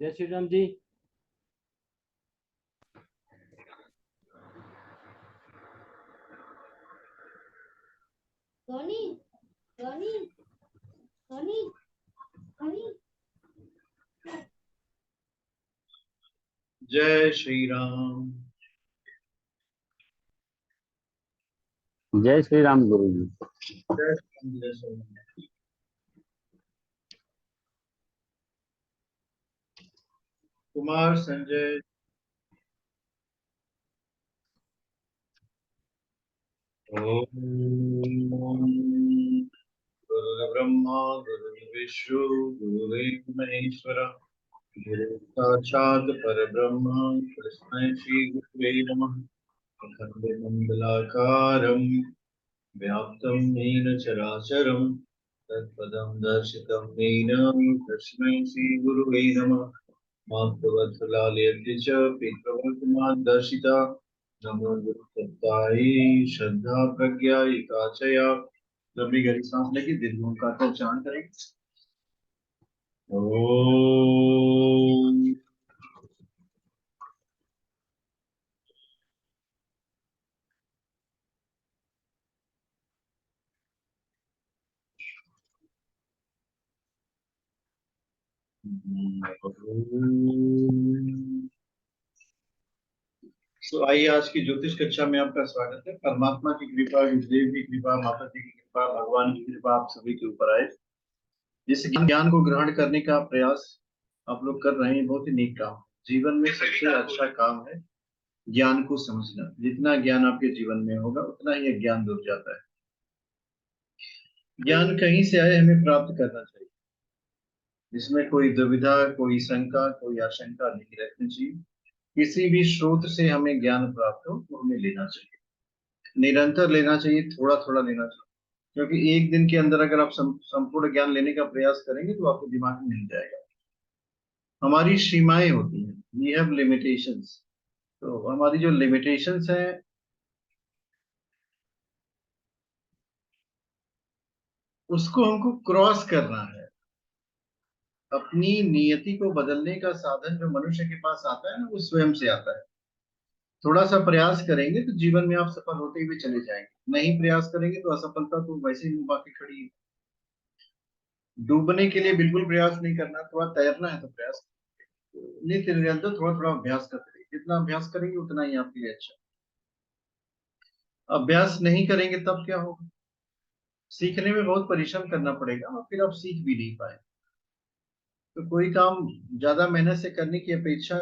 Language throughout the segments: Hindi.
जय श्री राम जी। सोनी सोनी सोनी सोनी। जय श्री राम। जय श्री राम गुरु जी। जय श्री राम। जय श्री राम। कुमार संजय। ओम गुरुर्ब्रह्मा गुरुर्विष्णु गुरुर्देवो महेश्वरः गुरुः साक्षात् परब्रह्म तस्मै श्री गुरुवे नमः। अखण्डमण्डलाकारं व्याप्तं येन चराचरं तत्पदं दर्शितं येन तस्मै श्री गुरुवे नमः। मातृवत्सलालयस्य च पितृवर्तमान् दर्शिता नमो गुरुसत्तायै श्रद्धा प्रज्ञा एकाचया। लंबी गहरी सांस लेके दीर्घ ओंकार का उच्चारण करें। ओम। तो आइए आज की ज्योतिष कक्षा में आपका स्वागत है। परमात्मा की कृपा, गुरुदेव की कृपा, माता जी की कृपा, भगवान की कृपा आप सभी के ऊपर आए। जिस ज्ञान को ग्रहण करने का प्रयास आप लोग कर रहे हैं, बहुत ही नेक काम। जीवन में सबसे अच्छा काम है ज्ञान को समझना। जितना ज्ञान आपके जीवन में होगा उतना ही ज्ञान दूर जाता है। ज्ञान कहीं से आए हमें प्राप्त करना चाहिए, इसमें कोई दुविधा, कोई शंका, कोई आशंका नहीं रखनी चाहिए। किसी भी स्रोत से हमें ज्ञान प्राप्त हो तो हमें लेना चाहिए, निरंतर लेना चाहिए, थोड़ा थोड़ा लेना चाहिए। क्योंकि एक दिन के अंदर अगर आप संपूर्ण ज्ञान लेने का प्रयास करेंगे तो आपके दिमाग में मिल जाएगा। हमारी सीमाएं होती हैं, वी हैव लिमिटेशंस। तो हमारी जो लिमिटेशंस है उसको हमको क्रॉस करना है। अपनी नियति को बदलने का साधन जो मनुष्य के पास आता है ना, वो स्वयं से आता है। थोड़ा सा प्रयास करेंगे तो जीवन में आप सफल होते हुए चले जाएंगे, नहीं प्रयास करेंगे तो असफलता तो वैसे ही मुंह बाकी खड़ी है। डूबने के लिए बिल्कुल प्रयास नहीं करना, थोड़ा तैरना है तो प्रयास नित्य निरंतर थोड़ा थोड़ा अभ्यास करते रहिए। जितना अभ्यास करेंगे उतना ही आपके लिए अच्छा। अभ्यास नहीं करेंगे तब क्या होगा? सीखने में बहुत परिश्रम करना पड़ेगा और फिर आप सीख भी नहीं पाए। तो कोई काम ज्यादा मेहनत से करने की अपेक्षा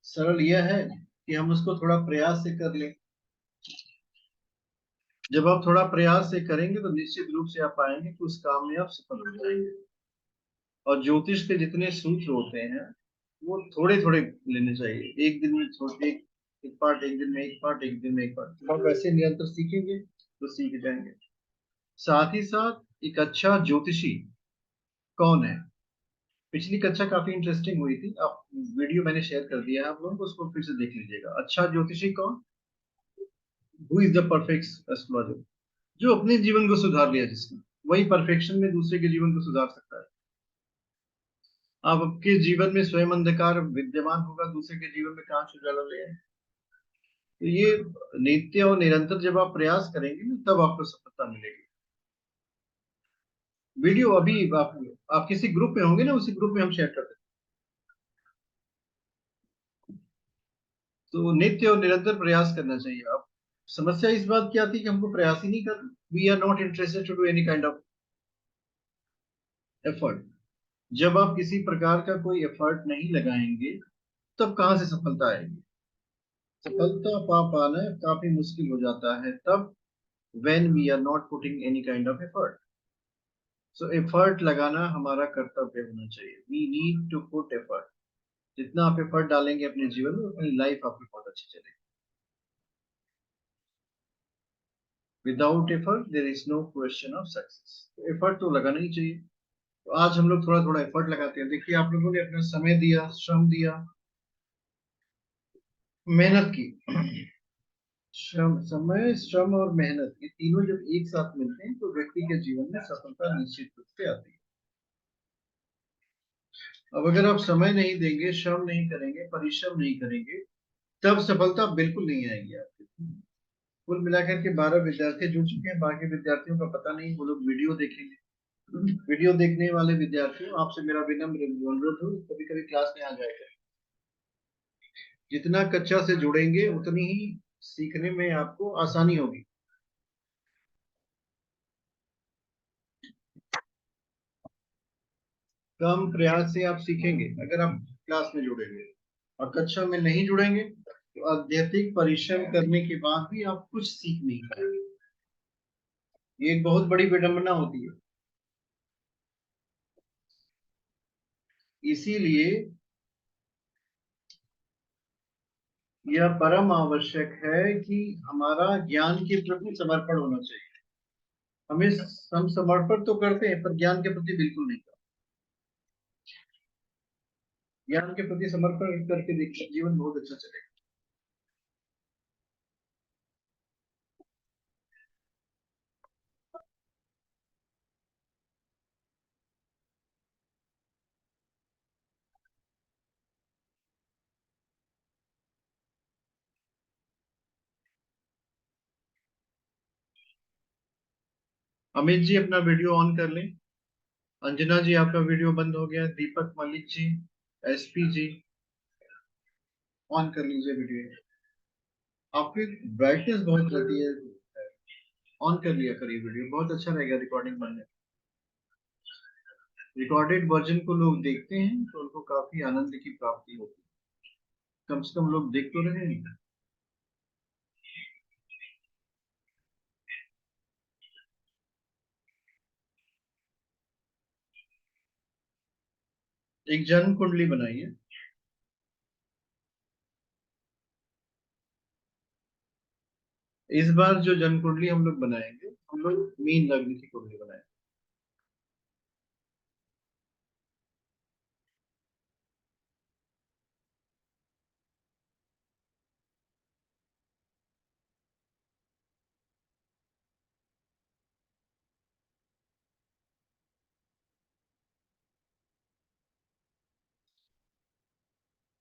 सरल यह है कि हम उसको थोड़ा प्रयास से कर लें। जब आप थोड़ा प्रयास से करेंगे तो निश्चित रूप से आप पाएंगे कि उस काम में आप सफल हो जाएंगे। और ज्योतिष के जितने सूत्र होते हैं वो थोड़े थोड़े लेने चाहिए। एक दिन में छोटे एक पार्ट, एक दिन में एक पार्ट, एक दिन में एक पार्ट। आप वैसे निरंतर सीखेंगे तो सीख जाएंगे। साथ ही साथ एक अच्छा ज्योतिषी कौन है? पिछली कक्षा काफी इंटरेस्टिंग हुई थी, आप वीडियो मैंने शेयर कर दिया है, आप लोगों को उसको फिर से देख लीजिएगा। अच्छा ज्योतिषी कौन? Who is the perfect astrologer? जो अपने जीवन को सुधार लिया जिसने, वही परफेक्शन में दूसरे के जीवन को सुधार सकता है। आपके जीवन में स्वयं अंधकार विद्यमान होगा, दूसरे के जीवन में कहाँ से उजाला ले आए? तो ये नित्य और निरंतर जब आप प्रयास करेंगे ना तब आपको सफलता मिलेगी। वीडियो अभी आप किसी ग्रुप में होंगे ना, उसी ग्रुप में हम शेयर करते हैं। तो नित्य और निरंतर प्रयास करना चाहिए। अब समस्या इस बात की आती है कि हमको प्रयास ही नहीं कर, we are not interested to do any kind of effort. जब आप किसी प्रकार का कोई एफर्ट नहीं लगाएंगे तब कहाँ से सफलता आएगी? सफलता पा पाना काफी मुश्किल हो जाता है तब, when we are not putting any kind of effort. So effort लगाना हमारा कर्तव्य होना चाहिए। We need to put effort. जितना आप एफर्ट डालेंगे अपने जीवन में अपनी लाइफ आपकी बहुत अच्छी चलेगी। Without effort there is no question of success. तो एफर्ट तो लगाना ही चाहिए। तो आज हम लोग थोड़ा थोड़ा एफर्ट लगाते हैं। देखिए, आप लोगों ने अपना समय दिया, श्रम दिया, मेहनत की। समय, श्रम और मेहनत, ये तीनों जब एक साथ मिलते हैं तो व्यक्ति के जीवन में सफलता निश्चित रूप से आती है। अब अगर आप समय नहीं देंगे, श्रम नहीं करेंगे, परिश्रम नहीं करेंगे, तब सफलता बिल्कुल नहीं आएगी आपकी। कुल मिलाकर के 12 विद्यार्थी जुड़ चुके हैं, बाकी विद्यार्थियों का पता नहीं, वो लोग वीडियो देखेंगे। वीडियो देखने वाले विद्यार्थियों, आपसे मेरा विनम्र अनुरोध है, कभी कभी क्लास में आ जाएगा। जितना कक्षा से जुड़ेंगे उतनी ही सीखने में आपको आसानी होगी। कम प्रयास से आप सीखेंगे अगर आप क्लास में जुड़ेंगे, और कक्षा में नहीं जुड़ेंगे तो अत्यधिक परिश्रम करने के बाद भी आप कुछ सीख नहीं पाएंगे। ये एक बहुत बड़ी विडंबना होती है। इसीलिए यह परम आवश्यक है कि हमारा ज्ञान के प्रति समर्पण होना चाहिए। हमें हम समर्पण तो करते हैं पर ज्ञान के प्रति बिल्कुल नहीं करते। ज्ञान के प्रति समर्पण करके देखिए, जीवन बहुत अच्छा चलेगा। अमित जी अपना वीडियो ऑन कर लें। अंजना जी आपका वीडियो बंद हो गया। दीपक Malik ji, SP ji, on कर लीजिए वीडियो। आपकी ब्राइटनेस बहुत रहती है, ऑन कर लिया करिए वीडियो, बहुत अच्छा रहेगा रिकॉर्डिंग बनने। रिकॉर्डेड वर्जन को लोग देखते हैं तो उनको काफी आनंद की प्राप्ति होती है। कम से कम लोग देख तो रहे हैं। एक जन्म कुंडली बनाइए। इस बार जो जन्म कुंडली हम लोग बनाएंगे, हम लोग मीन लग्न की कुंडली बनाएंगे।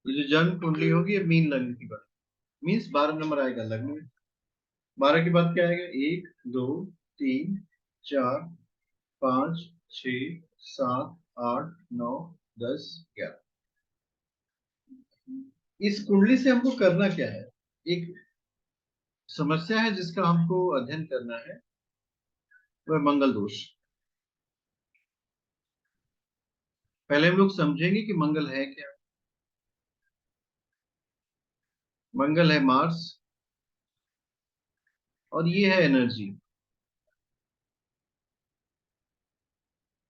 ये जो जन्म कुंडली होगी ये मीन लग्न की बनेगी, मीन्स 12 नंबर आएगा लग्न में। 12 के बाद क्या आएगा? 1 2 3 4 5 6 7 8 9 10 11। इस कुंडली से हमको करना क्या है? एक समस्या है जिसका हमको अध्ययन करना है, वह मंगल दोष। पहले हम लोग समझेंगे कि मंगल है क्या। मंगल है मार्स, और ये है एनर्जी,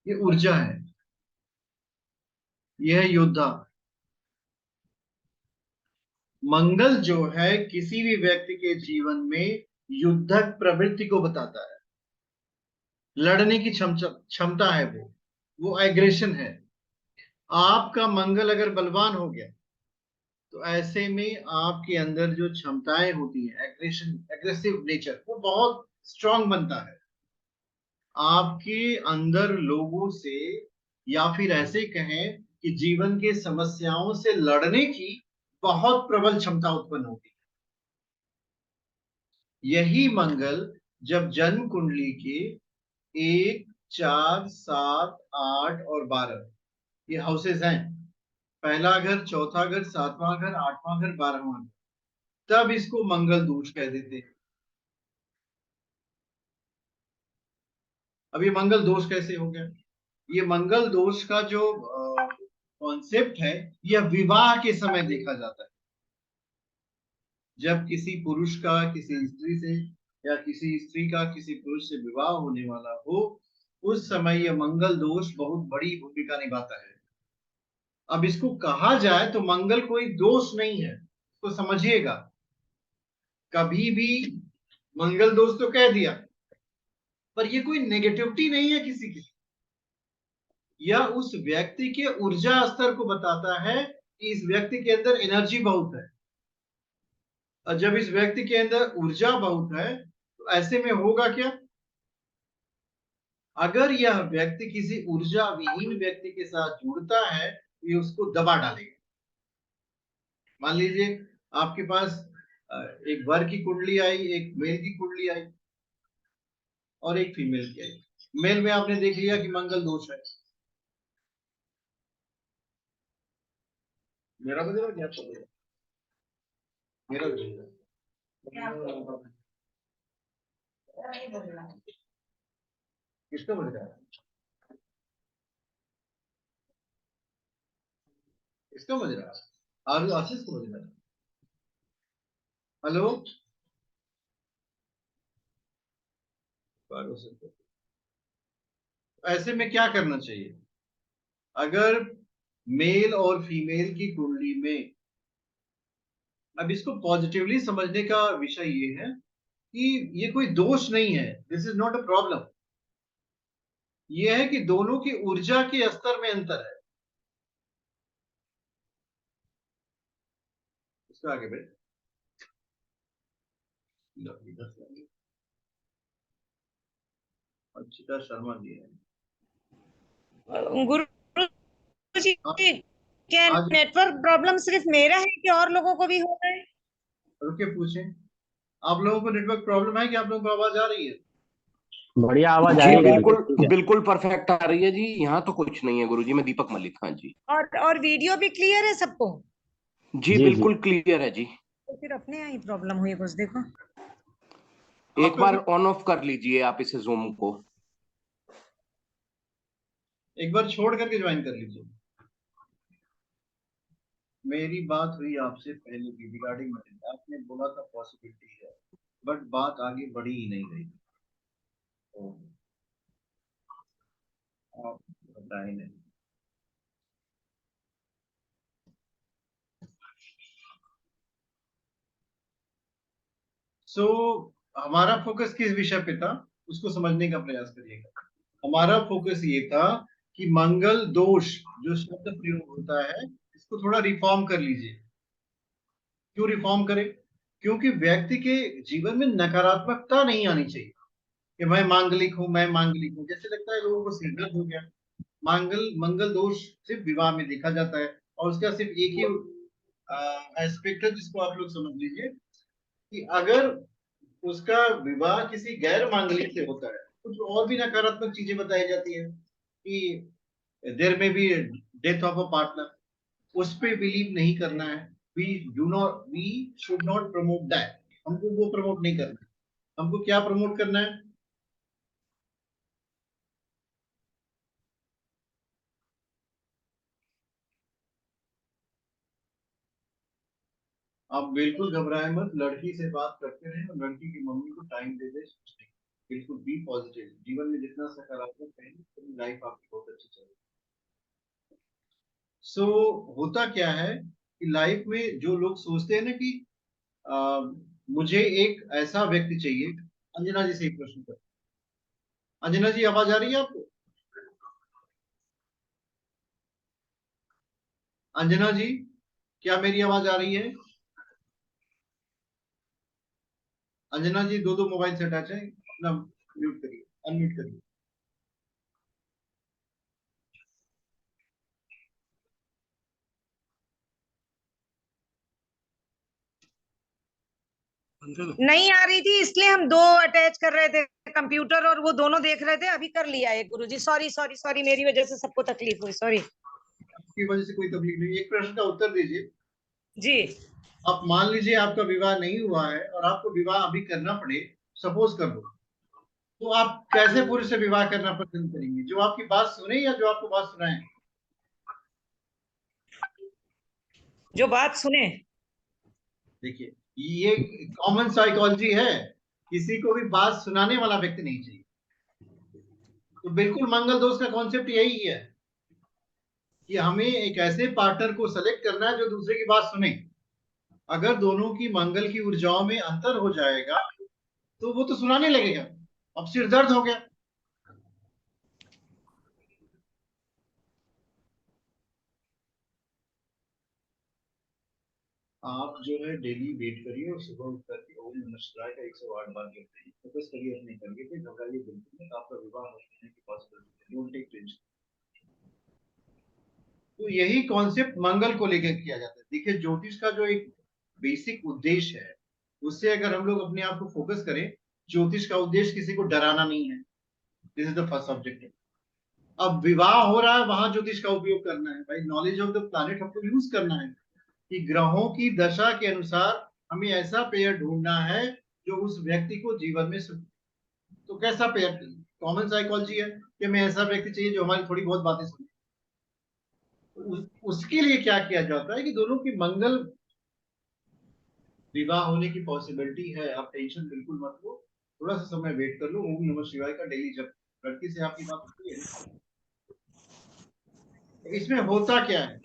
ये ऊर्जा है, ये है योद्धा। मंगल जो है किसी भी व्यक्ति के जीवन में युद्धक प्रवृत्ति को बताता है, लड़ने की क्षमता क्षमता है, वो एग्रेशन है। आपका मंगल अगर बलवान हो गया तो ऐसे में आपके अंदर जो क्षमताएं होती हैं, एग्रेशन, एग्रेसिव नेचर, वो बहुत स्ट्रांग बनता है। आपके अंदर लोगों से, या फिर ऐसे कहें कि जीवन के समस्याओं से लड़ने की बहुत प्रबल क्षमता उत्पन्न होती है। यही मंगल जब जन्म कुंडली के 1 4 7 8 और 12, ये हाउसेस हैं, पहला घर, चौथा घर, सातवां घर, आठवां घर, 12वां घर, तब इसको मंगल दोष कह देते हैं। अब ये मंगल दोष कैसे हो गया? ये मंगल दोष का जो कॉन्सेप्ट है, यह विवाह के समय देखा जाता है। जब किसी पुरुष का किसी स्त्री से, या किसी स्त्री का किसी पुरुष से विवाह होने वाला हो, उस समय यह मंगल दोष बहुत बड़ी भूमिका निभाता है। अब इसको कहा जाए तो मंगल कोई दोष नहीं है, इसको समझिएगा। कभी भी मंगल दोष तो कह दिया, पर ये कोई नेगेटिविटी नहीं है किसी की। यह उस व्यक्ति के ऊर्जा स्तर को बताता है कि इस व्यक्ति के अंदर एनर्जी बहुत है। और जब इस व्यक्ति के अंदर ऊर्जा बहुत है तो ऐसे में होगा क्या? अगर यह व्यक्ति किसी ऊर्जा विहीन व्यक्ति के साथ जुड़ता है ये उसको दबा डालेगा। मान लीजिए आपके पास एक वर की कुंडली आई, एक मेल की कुंडली आई और एक फीमेल की आई। मेल में आपने देख लिया कि मंगल दोष है। मेरा बज रहा है क्या आपका बज रहा है? मेरा बज रहा है। किसका बज रहा है? किसका बज रहा है? आशीष को बज रहा है। हेलो, ऐसे में क्या करना चाहिए? अगर मेल और फीमेल की कुंडली में, अब इसको पॉजिटिवली समझने का विषय ये है कि ये कोई दोष नहीं है, this is not a problem. ये है कि दोनों की ऊर्जा के स्तर में अंतर है। इसका आगे बढ़े। अर्चिता शर्मा जी है। गुरु जी, हाँ, क्या आज नेटवर्क प्रॉब्लम सिर्फ मेरा है कि और लोगों को भी हो रहा है? रुके पूछें, आप लोगों को नेटवर्क प्रॉब्लम है कि आप लोगों को आवाज आ रही है? बढ़िया आवाज आ जी रही है बिल्कुल गुरुजी, ठीक है। बिल्कुल परफेक्ट आ रही है जी। यहाँ तो कुछ नहीं है गुरुजी। मैं दीपक मलिक, हाँ जी। और वीडियो भी क्लियर है सबको? जी जी बिल्कुल क्लियर है जी। तो फिर अपने यहाँ ही प्रॉब्लम हुई कुछ, देखो। एक आपका बार ऑन ऑफ कर लीजिए आप इसे, जूम को। एक बार छोड़ करके ज्वाइन कर लीजिए। मेरी बात हुई आपसे पहले भी रिगार्डिंग मैरिज, आपने बोला था पॉसिबिलिटी है, बट बात आगे बढ़ी ही नहीं रही। तो आप बताए नहीं। सो हमारा फोकस किस विषय पे था उसको समझने का प्रयास करिएगा। हमारा फोकस ये था कि मंगल दोष जो शब्द प्रयोग होता है इसको थोड़ा रिफॉर्म कर लीजिए। क्यों रिफॉर्म करें? क्योंकि व्यक्ति के जीवन में नकारात्मकता नहीं आनी चाहिए कि मैं मांगलिक हूं, मैं मांगलिक हूं। जैसे लगता है लोगों को सिरदर्द हो गया। मंगल दोष सिर्फ विवाह में देखा जाता है और उसका सिर्फ एक ही एस्पेक्ट है जिसको आप लोग समझ लीजिए कि अगर उसका विवाह किसी गैर मांगलिक से होता है, कुछ और भी नकारात्मक चीजें बताई जाती है कि देयर में be death of a partner, उस पे बिलीव नहीं करना है। We should not promote that. हमको वो प्रमोट नहीं करना है। हमको क्या प्रमोट करना है? आप बिल्कुल घबराए मत, लड़की से बात करते रहे और लड़की की मम्मी को टाइम दे दे सोचने की। बिल्कुल बी पॉजिटिव। जीवन में जितना सकारात्मक रहेंगे तो लाइफ आपकी बहुत अच्छी चलेगी। सो होता क्या है कि लाइफ में जो लोग सोचते हैं ना कि मुझे एक ऐसा व्यक्ति चाहिए। अंजना जी से एक प्रश्न कर। अंजना जी आवाज आ रही है आपको? अंजना जी, क्या मेरी आवाज आ रही है? अंजना जी, दो दो मोबाइल से अटैच है, अपना म्यूट करिए, अनम्यूट करिए। नहीं आ रही थी इसलिए हम दो अटैच कर रहे थे, कंप्यूटर और वो दोनों देख रहे थे। अभी कर लिया है गुरुजी। सॉरी सॉरी सॉरी, मेरी वजह से सबको तकलीफ हुई, सॉरी। आपकी वजह से कोई तकलीफ नहीं। एक प्रश्न का उत्तर दीजिए। जी। आप मान लीजिए आपका विवाह नहीं हुआ है और आपको विवाह अभी करना पड़े, सपोज कर लो, तो आप कैसे पुरुष से विवाह करना पसंद करेंगे? जो आपकी बात सुने या जो आपको बात सुनाए? जो बात सुने। देखिए, ये कॉमन साइकोलॉजी है। किसी को भी बात सुनाने वाला व्यक्ति नहीं चाहिए। तो बिल्कुल मंगल दोष का कॉन्सेप्ट यही है कि हमें एक ऐसे पार्टनर को सेलेक्ट करना है जो दूसरे की बात सुने। अगर दोनों की मंगल की ऊर्जाओं में अंतर हो जाएगा तो वो तो सुनाने लगेगा। अब सिर दर्द हो गया। आप जो है डेली वेट करिए और सुबह उठ करके ओम नमः शिवाय का 108 बार करते हैं। फोकस करिए अपने करके पे, घबराइए बिल्कुल नहीं। आपका विवाह होने की पॉसिबिलिटी है, डोंट टेक टेंशन। तो यही कॉन्सेप्ट मंगल को लेकर किया जाता है। देखिए ज्योतिष का जो एक बेसिक उद्देश्य है, उससे अगर हम लोग अपने आप को फोकस करें, ज्योतिष का उद्देश्य किसी को डराना नहीं है। This is the first objective. अब विवाह हो रहा है, वहां ज्योतिष का उपयोग करना है। भाई नॉलेज ऑफ द प्लैनेट हमको यूज करना है कि ग्रहों की दशा के अनुसार हमें ऐसा पेयर ढूंढना है जो उस व्यक्ति को जीवन में तो कैसा पेयर, कॉमन साइकोलॉजी है कि हमें ऐसा व्यक्ति चाहिए जो हमारी थोड़ी बहुत बातें सुने। उसके लिए क्या किया जाता है कि दोनों की मंगल विवाह होने की पॉसिबिलिटी है। आप टेंशन बिल्कुल मत लो, थोड़ा सा समय वेट कर लो। ओम नमः शिवाय का डेली जब लड़की से आपकी बात होती है, इसमें होता क्या है,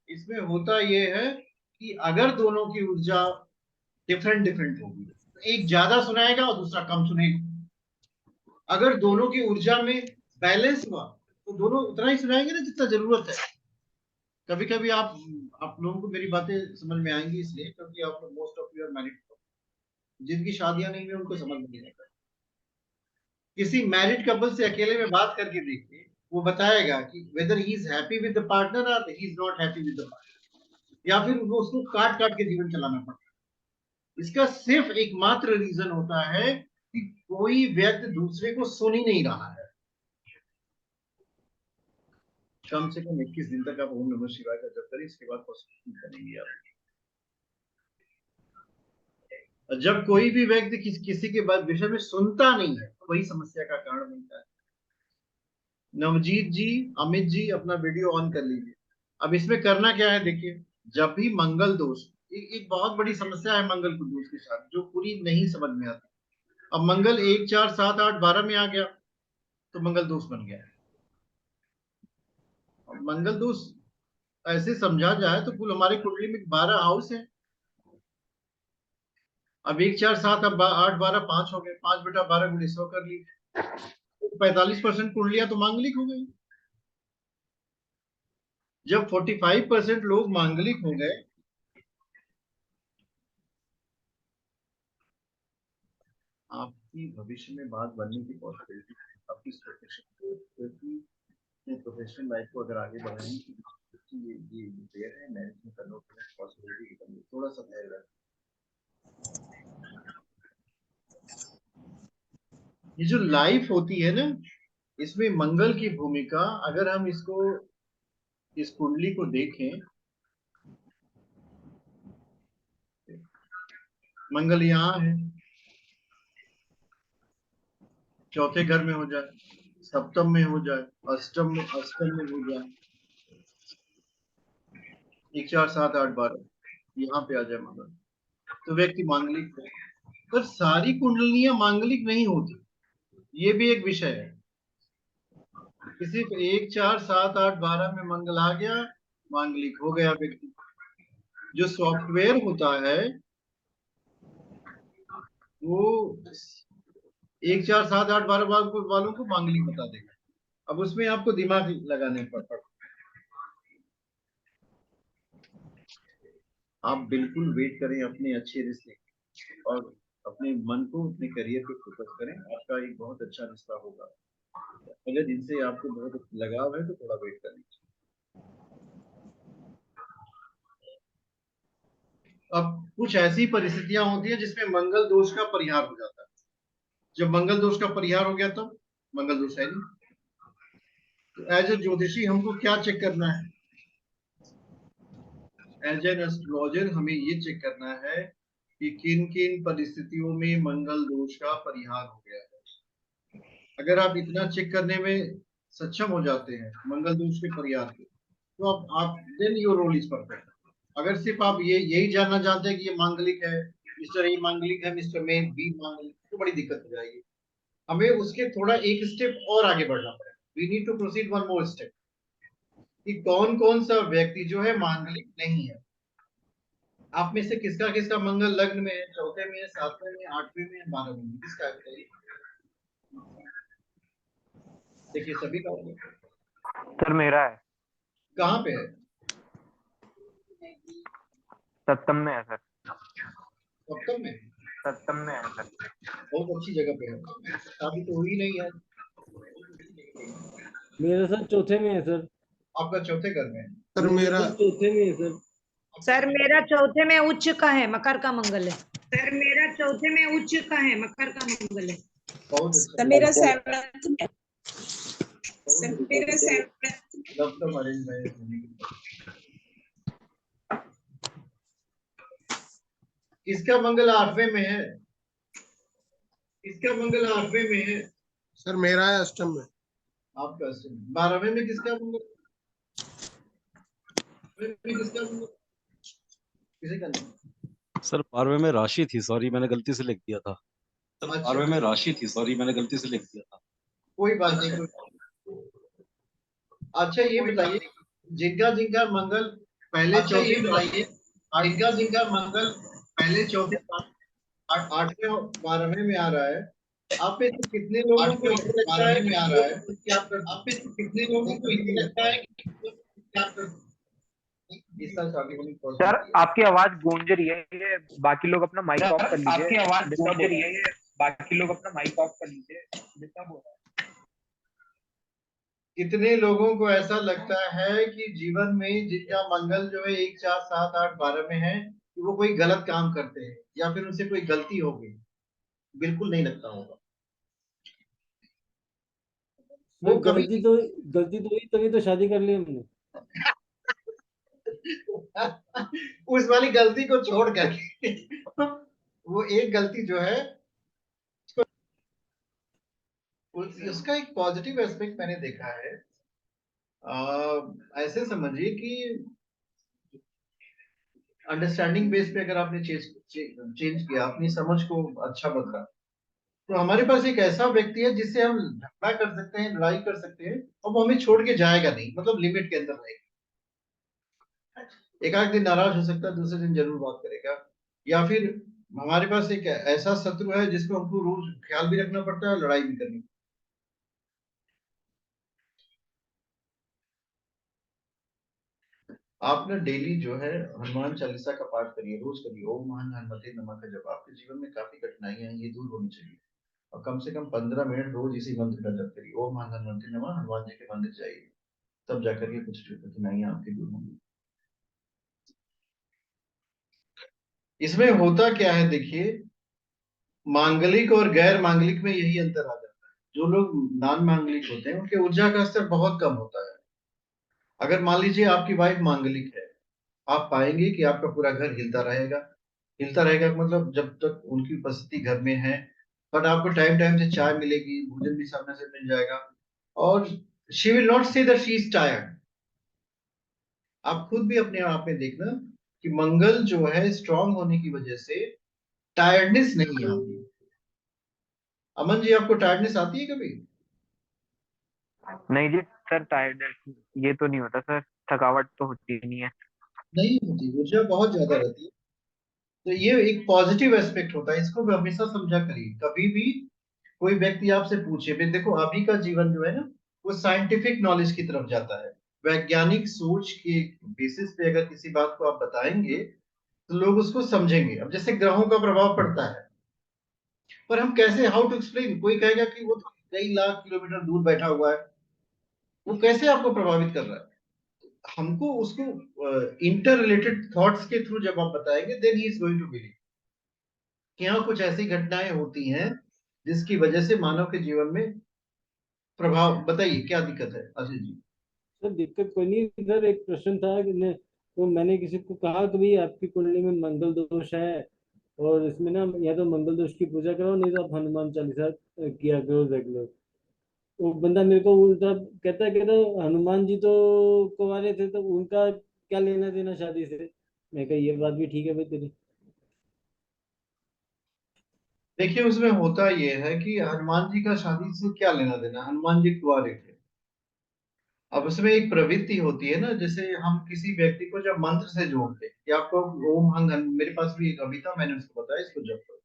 इसमें होता ये है कि अगर दोनों की ऊर्जा डिफरेंट डिफरेंट होगी तो एक ज्यादा सुनाएगा और दूसरा कम सुनेगा। अगर दोनों की ऊर्जा में बैलेंस हुआ तो दोनों उतना ही सुनाएंगे ना जितना जरूरत है। कभी कभी आप लोगों को मेरी बातें समझ में आएंगी इसलिए क्योंकि आप most of you are married, जिनकी शादियां नहीं हुई उनको समझ में नहीं आता। किसी मैरिड कपल से अकेले में बात करके देखिए, वो बताएगा कि whether he is happy with the partner और he is not happy with the partner, या फिर वो उसको काट काट के जीवन चलाना पड़ता है। इसका सिर्फ एकमात्र रीजन होता है कि कोई व्यक्ति दूसरे को सुन ही नहीं रहा है। कम से कम 21 दिन तक आप ओम नमः शिवाय का जप करें, इसके बाद पॉसिबल करेंगे आप। जब कोई भी व्यक्ति किसी के बाद विषय में सुनता नहीं है तो वही समस्या का कारण बनता है। नवजीत जी, अमित जी अपना वीडियो ऑन कर लीजिए। अब इसमें करना क्या है, देखिए जब भी मंगल दोष, एक बहुत बड़ी समस्या है मंगल को दोष के साथ जो पूरी नहीं समझ में आती। अब मंगल 1 4 7 8 12 में आ गया तो मंगल दोष बन गया है। अब मंगल दोष ऐसे समझा जाए तो कुल हमारे कुंडली में 12 हाउस है। अब 1 4 7 अब 8 12 5 हो गए, 5 बटा 12 गुणे 100 कर लीजिए, 45% कुंडलियां तो मांगलिक हो गई। जब 45% लोग मांगलिक हो गए, आपकी भविष्य में बात बनने की पॉसिबिलिटी आपकी प्रोफेशनल लाइफ को अगर आगे बढ़ाएंगे ये देर है मैनेजमेंट करने की पॉसिबिलिटी थोड़ा सा धैर्य रखें। ये जो लाइफ होती है ना, इसमें मंगल की भूमिका, अगर हम इसको इस कुंडली को देखें, मंगल यहाँ है, चौथे घर में हो जाए, सप्तम में हो जाए, अष्टम में हो जाए, 1 4 7 8 12 यहाँ पे आ जाए मंगल, तो व्यक्ति मांगलिक है। पर सारी कुंडलियां मांगलिक नहीं होती, ये भी एक विषय है। किसी 1 4 7 8 12 में मंगल आ गया, मांगलिक हो गया व्यक्ति। जो सॉफ्टवेयर होता है वो 1 4 7 8 12 वालों को मांगलिक बता देगा। अब उसमें आपको दिमाग लगाने पड़ता। आप बिल्कुल वेट करें अपने अच्छे रिश्ते और अपने मन को अपने करियर पे फोकस करें, आपका एक बहुत अच्छा रिश्ता होगा। अगर जिनसे आपको बहुत लगाव है तो थोड़ा वेट कर लीजिए। अब कुछ ऐसी परिस्थितियां होती है जिसमें मंगल दोष का परिहार हो जाता है। जब मंगल दोष का परिहार हो गया तब मंगल दोष है नहीं, तो एज ए ज्योतिषी हमको क्या चेक करना है, एज एन एस्ट्रोलॉजर हमें ये चेक करना है कि किन किन परिस्थितियों में मंगल दोष का परिहार हो गया है। अगर आप इतना चेक करने में सक्षम हो जाते हैं मंगल दोष के परिहार के, तो आप then your role is perfect. अगर सिर्फ आप यही जानना चाहते हैं कि ये मांगलिक है, मिस्टर ए मांगलिक है, मिस्टर में बी मांगलिक, तो बड़ी दिक्कत हो जाएगी। हमें उसके थोड़ा एक स्टेप और आगे बढ़ना पड़ेगा। We need to proceed one more step कि कौन कौन सा व्यक्ति जो है मांगलिक नहीं है। आप में से किसका किसका मंगल लग्न में है, चौथे में है, सातवें में, आठवें में, 12वें में, किसका बताइए। देखिए सभी का होगा। सर मेरा है। कहाँ पे है? सप्तम में है सर। सप्तम में? सप्तम में है सर। बहुत अच्छी जगह पे है, शादी तो हुई नहीं है। मेरा सर चौथे में है सर। आपका चौथे घर में है। सर मेरा चौथे में है सर। सर मेरा चौथे में उच्च का है, मकर का मंगल है। सर मेरा चौथे में उच्च का है, मकर का मंगल है। बहुत अच्छा। सर मेरा 7th में। सर मेरा 7th। लव कम अरेंज मैरिज होने की। किसका मंगल 8वें में है? किसका मंगल 8वें में है? सर मेरा है अष्टम में। आपका अष्टम। 12वें में किसका मंगल? किसका मंगल? किसी का नहीं। सर 12वें में राशि थी, सॉरी मैंने गलती से लिख दिया था। सर अच्छा। 12वें में राशि थी, सॉरी मैंने गलती से लिख दिया था। कोई बात नहीं, कोई। अच्छा ये बताइए, जिनका जिनका मंगल पहले चौथे, बताइए जिनका जिनका मंगल पहले चौथे 8वें 12वें में आ रहा है, आप में से कितने लोगों को ये लगता है में आ रहा है कि आप कितने लोगों को ये लगता है कि क्या कर इस साल शादी होने की सर आपकी आवाज गूंज रही है, ये बाकी लोग अपना माइक ऑफ कर लीजिए। आपकी आवाज गूंज रही है, ये बाकी लोग अपना माइक ऑफ कर लीजिए, डिस्टर्ब हो रहा है। कितने लोगों को ऐसा लगता है कि जीवन में जिनका मंगल जो है 1 4 7 8 12 में है कि वो कोई गलत काम करते हैं या फिर उनसे कोई गलती हो गई? बिल्कुल नहीं लगता होगा। वो गलती तो हुई, तभी तो शादी कर ली हमने। उस वाली गलती को छोड़ करके वो एक गलती जो है उसका एक पॉजिटिव एस्पेक्ट मैंने देखा है। ऐसे समझिए कि अंडरस्टैंडिंग बेस पे अगर आपने चेंज किया, अपनी समझ को अच्छा बदला, तो हमारे पास एक ऐसा व्यक्ति है जिससे हम झगड़ा कर सकते हैं, लड़ाई कर सकते हैं और वो हमें छोड़ के जाएगा नहीं, मतलब लिमिट के अंदर रहेगा। एक आध दिन नाराज हो सकता है, दूसरे दिन जरूर बात करेगा। या फिर हमारे पास एक ऐसा शत्रु है जिसको हमको रोज ख्याल भी रखना पड़ता है और लड़ाई भी करनी। आप ना डेली जो है हनुमान चालीसा का पाठ करिए, रोज करिए। ओम महान हनुमते नमः का जब आपके जीवन में काफी कठिनाइयां हैं, ये दूर होनी चाहिए। और कम से कम 15 मिनट रोज इसी मंत्र का जप करिए। ओम महान हनुमते नमः, हनुमान जी के मंदिर जाइए, तब जाकर के कुछ कठिनाइयां आपकी दूर होंगी। इसमें होता क्या है देखिए, मांगलिक और गैर मांगलिक में यही अंतर आ जाता है। जो लोग नॉन मांगलिक होते हैं उनके ऊर्जा का स्तर बहुत कम होता है। अगर मान लीजिए आपकी वाइफ मांगलिक है, आप पाएंगे कि आपका पूरा घर हिलता रहेगा। हिलता रहेगा मतलब जब तक उनकी उपस्थिति घर में है, बट आपको टाइम टाइम से चाय मिलेगी, भोजन भी सामने से मिल जाएगा, और she will not say that she is tired. आप खुद भी अपने आप में देखना कि मंगल जो है स्ट्रांग होने की वजह से टायर्डनेस नहीं आती। अमन जी, आपको टायर्डनेस आती है कभी? नहीं जी सर, टायर्ड ये तो नहीं होता सर, थकावट तो होती नहीं है। नहीं होती, ऊर्जा बहुत ज्यादा रहती है। तो ये एक पॉजिटिव एस्पेक्ट होता है, इसको भी हमेशा समझा करिए। कभी भी कोई व्यक्ति आपसे पूछे, भाई देखो अभी का जीवन जो है ना वो साइंटिफिक नॉलेज की तरफ जाता है। वैज्ञानिक सोच के बेसिस पे अगर किसी बात को आप बताएंगे तो लोग उसको समझेंगे। अब जैसे ग्रहों का प्रभाव पड़ता है, पर हम कैसे, हाउ टू एक्सप्लेन? कोई कहेगा कि वो तो कई लाख किलोमीटर दूर बैठा हुआ है, वो कैसे आपको प्रभावित कर रहा है? हमको उसको इंटर रिलेटेड थॉट्स के थ्रू जब आप बताएंगे, then he is going to believe कि हाँ कुछ ऐसी घटनाएं होती हैं जिसकी वजह से मानव के जीवन में प्रभाव। बताइए क्या दिक्कत है अजय जी? सर दिक्कत कोई नहीं सर, एक प्रश्न था कि तो मैंने किसी को कहा कि भाई आपकी कुंडली में मंगल दोष है और इसमें ना या तो मंगल दोष की पूजा करो, नहीं तो आप हनुमान चालीसा किया करो रेगुलर। वो बंदा मेरे को उल्टा कहता हनुमान जी तो कुंवारे थे, तो उनका क्या लेना देना शादी से। मैं कहा ये बात भी ठीक है भाई तेरी। देखिए उसमें होता यह है कि हनुमान जी का शादी से क्या लेना देना, हनुमान जी कुंवारे थे। अब उसमें एक प्रवृत्ति होती है ना, जैसे हम किसी व्यक्ति को जब मंत्र से जोड़ते हैं कि आपको ओम मेरे पास भी एक अभी था, मैंने उसको बताया इसको जब करो,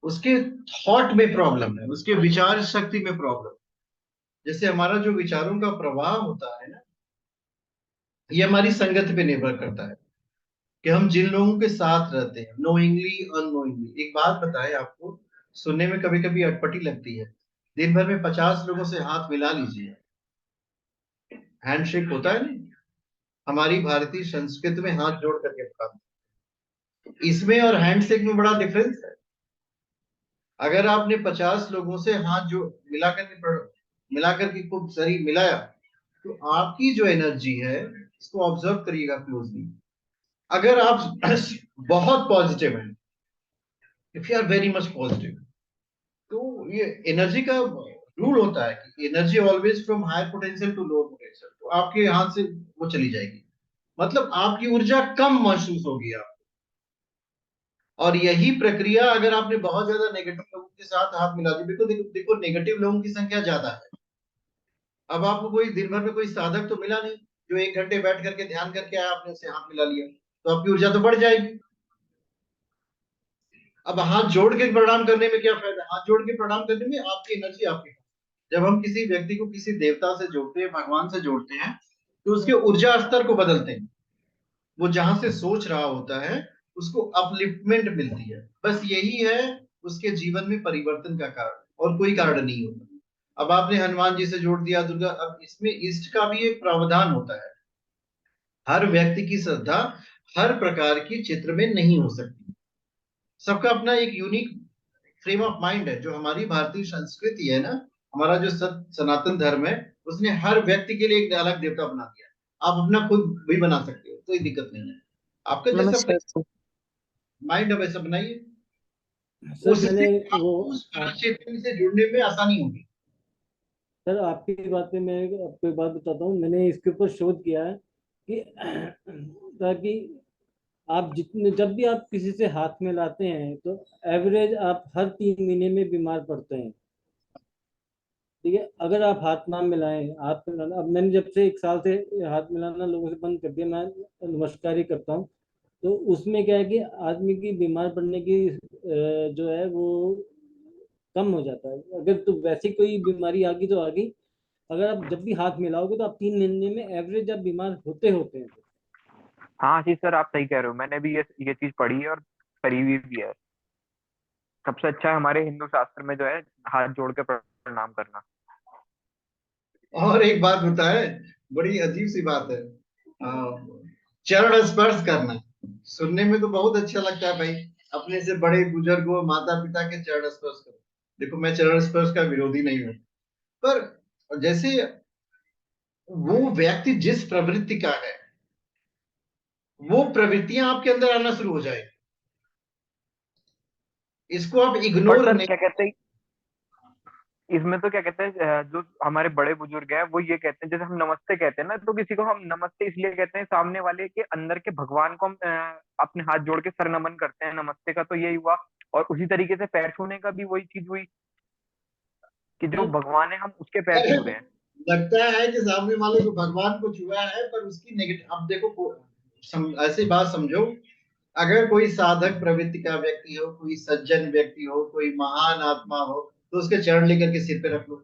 उसके थॉट में प्रॉब्लम है, उसके विचार शक्ति में प्रॉब्लम। जैसे हमारा जो विचारों का प्रवाह होता है ना, ये हमारी संगत पे निर्भर करता है कि हम जिन लोगों के साथ रहते हैं, नोइंगली अननोइंगली। एक बात बताएं आपको, सुनने में कभी कभी अटपटी लगती है। दिन भर में 50 लोगों से हाथ मिला लीजिए, हैंडशेक होता है नहीं, हमारी भारतीय संस्कृति में हाथ जोड़ करके प्रणाम, इसमें और हैंडशेक में बड़ा डिफरेंस है। अगर आपने 50 लोगों से हाथ जो मिलाकर के खूब शरीर मिलाया, तो आपकी जो एनर्जी है इसको ऑब्जर्व करिएगा क्लोजली। अगर आप बहुत पॉजिटिव हैं, if you are very much positive, तो ये एनर्जी का रूल होता है कि energy always from higher potential to lower potential, तो आपके हाथ से वो चली जाएगी, मतलब आपकी ऊर्जा कम महसूस होगी आपको। और यही प्रक्रिया अगर आपने बहुत ज्यादा नेगेटिव लोगों के साथ हाथ मिला दी, देखो देखो देखो नेगेटिव लोगों की संख्या ज्यादा है। अब आपको कोई दिन भर में कोई साधक तो मिला नहीं जो 1 घंटे बैठ करके ध्यान करके आया, आपने उससे हाथ मिला लिया, तो आपकी ऊर्जा तो बढ़ जाएगी। अब हाथ जोड़ के प्रणाम करने में क्या फायदा? हाथ जोड़ के प्रणाम करने में आपकी एनर्जी आपके, जब हम किसी व्यक्ति को किसी देवता से जोड़ते हैं, भगवान से जोड़ते हैं, तो उसके ऊर्जा स्तर को बदलते हैं। वो जहां से सोच रहा होता है उसको अपलिफ्टमेंट मिलती है। बस यही है उसके जीवन में परिवर्तन का कारण, और कोई कारण नहीं होता। अब आपने हनुमान जी से जोड़ दिया, दुर्गा, अब इसमें इष्ट का भी एक प्रावधान होता है। हर व्यक्ति की श्रद्धा हर प्रकार की चित्र में नहीं हो सकती, सबका अपना एक यूनिक फ्रेम ऑफ माइंड है। जो हमारी भारतीय संस्कृति है ना, हमारा जो सनातन धर्म है, उसने हर व्यक्ति के लिए एक अलग देवता बना दिया। आप अपना खुद भी बना सकते हो, कोई दिक्कत नहीं है। आपका जैसा माइंड है वैसा बनाइए, सर उससे मैंने वो उस चेतन से जुड़ने में आसानी होगी। सर आपकी बात पे मैं आपको एक बात बताता हूँ, मैंने इसके ऊपर शोध किया है कि ताकि आप जितने जब भी आप किसी से हाथ मिलाते हैं तो एवरेज आप हर 3 महीने में बीमार पड़ते हैं। ठीक है, अगर आप हाथ ना मिलाएं, हाथ मिलाना, अब मैंने जब से 1 साल से हाथ मिलाना लोगों से बंद कर दिया, मैं नमस्कार ही करता हूँ। तो उसमें क्या है कि आदमी की बीमार पड़ने की जो है वो कम हो जाता है। अगर तो वैसी कोई बीमारी आ गई तो आ गई, अगर आप जब भी हाथ मिलाओगे तो आप 3 महीने में एवरेज आप बीमार होते होते हैं। हाँ आशीष सर, आप सही कह रहे हो, मैंने भी ये चीज पढ़ी है और करी हुई भी है। सबसे अच्छा है हमारे हिंदू शास्त्र में जो है हाथ जोड़ के प्रणाम करना। और एक बात बताए, बड़ी अजीब सी बात है, चरण स्पर्श करना। सुनने में तो बहुत अच्छा लगता है भाई, अपने से बड़े बुजुर्गों माता पिता के चरण स्पर्श करो। देखो मैं चरण स्पर्श का विरोधी नहीं हूँ, पर जैसे वो व्यक्ति जिस प्रवृत्ति का है, वो प्रवृत्तियां आपके अंदर आना शुरू हो जाए, इसको आप पर इग्नोर सर नहीं। क्या कहते हैं, इसमें तो क्या कहते हैं, जो हमारे बड़े बुजुर्ग हैं वो ये कहते हैं, जैसे हम नमस्ते कहते हैं ना, तो किसी को हम नमस्ते इसलिए कहते हैं, सामने वाले के अंदर के भगवान को हम अपने हाथ जोड़ के सर नमन करते हैं, नमस्ते का तो यही हुआ। और उसी तरीके से पैर छूने का भी वही चीज हुई कि जो सर भगवान है हम उसके पैर छू रहे हैं। लगता है कि सामने वाले को भगवान को छुआ है, पर उसकी नेगेटिव, अब देखो ऐसी बात समझो, अगर कोई साधक प्रवृत्ति का व्यक्ति हो, कोई सज्जन व्यक्ति हो, कोई महान आत्मा हो, तो उसके चरण लेकर के सिर पे रख लो,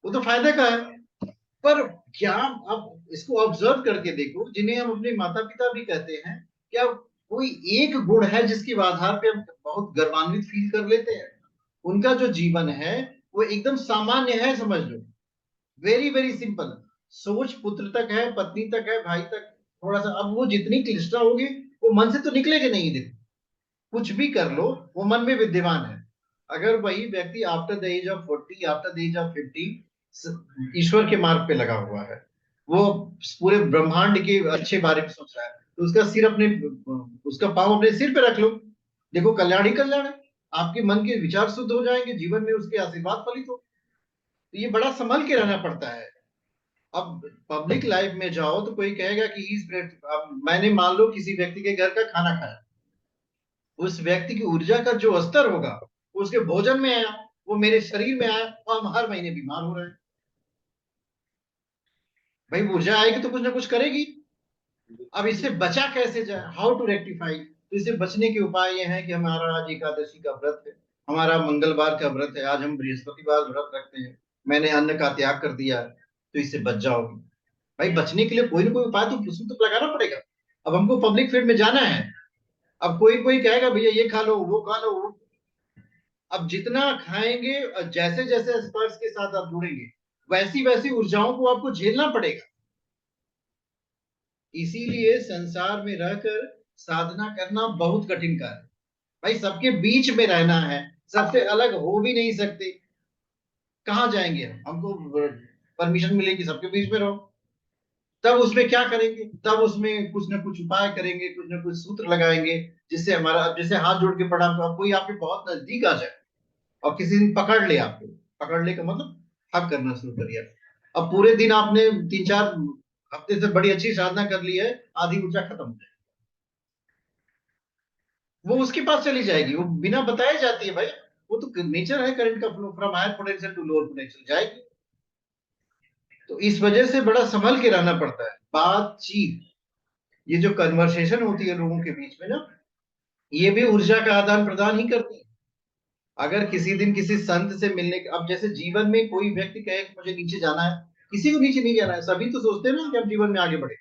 वो तो फायदे का है। पर क्या आप इसको ऑब्जर्व करके देखो, जिन्हें हम अपने माता पिता भी कहते हैं, क्या कोई एक गुण है जिसके आधार पे हम बहुत गर्वान्वित फील कर लेते हैं? उनका जो जीवन है वो एकदम सामान्य है, समझ लो, वेरी वेरी सिंपल। सोच पुत्र तक है, पत्नी तक है, भाई तक, थोड़ा सा, अब वो जितनी क्लिष्टता होगी वो मन से तो निकलेगी नहीं। देखो कुछ भी कर लो, वो मन में विद्यमान है। अगर वही व्यक्ति after the age of 40, after the age of 50 ईश्वर के मार्ग पे लगा हुआ है, वो पूरे ब्रह्मांड के अच्छे बारे में सोच रहा है, तो उसका सिर अपने, उसका पाँव अपने सिर पे रख लो, देखो कल्याण ही कल्याण है। आपके मन के विचार शुद्ध हो जाएंगे, जीवन में उसके आशीर्वाद फलित हो। तो ये बड़ा संभल के रहना पड़ता है। अब पब्लिक लाइफ में जाओ तो कोई कहेगा कि अब मैंने मान लो किसी व्यक्ति के घर का खाना खाया, उस व्यक्ति की ऊर्जा का जो स्तर होगा वो उसके भोजन में आया, वो मेरे शरीर में आया, और हम हर महीने बीमार हो रहे हैं। भाई ऊर्जा आएगी तो कुछ ना कुछ करेगी। अब इससे बचा कैसे जाए, हाउ टू रेक्टिफाई? तो इससे बचने के उपाय ये है कि हमारा आज एकादशी का व्रत है, हमारा मंगलवार का व्रत है, आज हम बृहस्पतिवार व्रत रखते हैं, मैंने अन्न का त्याग कर दिया, तो इससे बच जाओगे। भाई बचने के लिए कोई ना कोई उपाय तो उसमें तो लगाना पड़ेगा। अब हमको पब्लिक फील्ड में जाना है, अब कोई कोई कहेगा भैया ये खा लो वो खा लो वो, अब जितना खाएंगे, जैसे जैसे स्पर्श के साथ आप जुड़ेंगे, वैसी वैसी ऊर्जाओं को आपको झेलना पड़ेगा। इसीलिए संसार में रहकर साधना करना बहुत कठिन कार्य है। भाई सबके बीच में रहना है, सबसे अलग हो भी नहीं सकते। कहाँ जाएंगे हम? हमको परमिशन मिलेगी सबके बीच में रहो, तब उसमें क्या करेंगे? तब उसमें कुछ ना कुछ उपाय करेंगे, कुछ ना कुछ सूत्र लगाएंगे, जिससे हमारा, अब जैसे हाथ जोड़ के प्रणाम, तो कोई आपके बहुत नजदीक आ जाए और किसी दिन पकड़ ले आपको, पकड़ ले का मतलब हक करना शुरू करिए। अब पूरे दिन आपने 3-4 हफ्ते से बड़ी अच्छी साधना कर ली है, आधी ऊर्जा खत्म हो जाएगी, वो उसके पास चली जाएगी, वो बिना बताए जाती है भाई। वो तो नेचर है करंट का flow, from higher potential to lower potential जाएगी। तो इस वजह से बड़ा संभल के रहना पड़ता है। बातचीत, ये जो कन्वर्सेशन होती है लोगों के बीच में ना, ये भी ऊर्जा का आदान प्रदान ही करती है। अगर किसी दिन किसी संत से मिलने, अब जैसे जीवन में कोई व्यक्ति कहे कि मुझे नीचे जाना है, किसी को नीचे नहीं जाना है। सभी तो सोचते हैं ना कि हम जीवन में आगे बढ़े,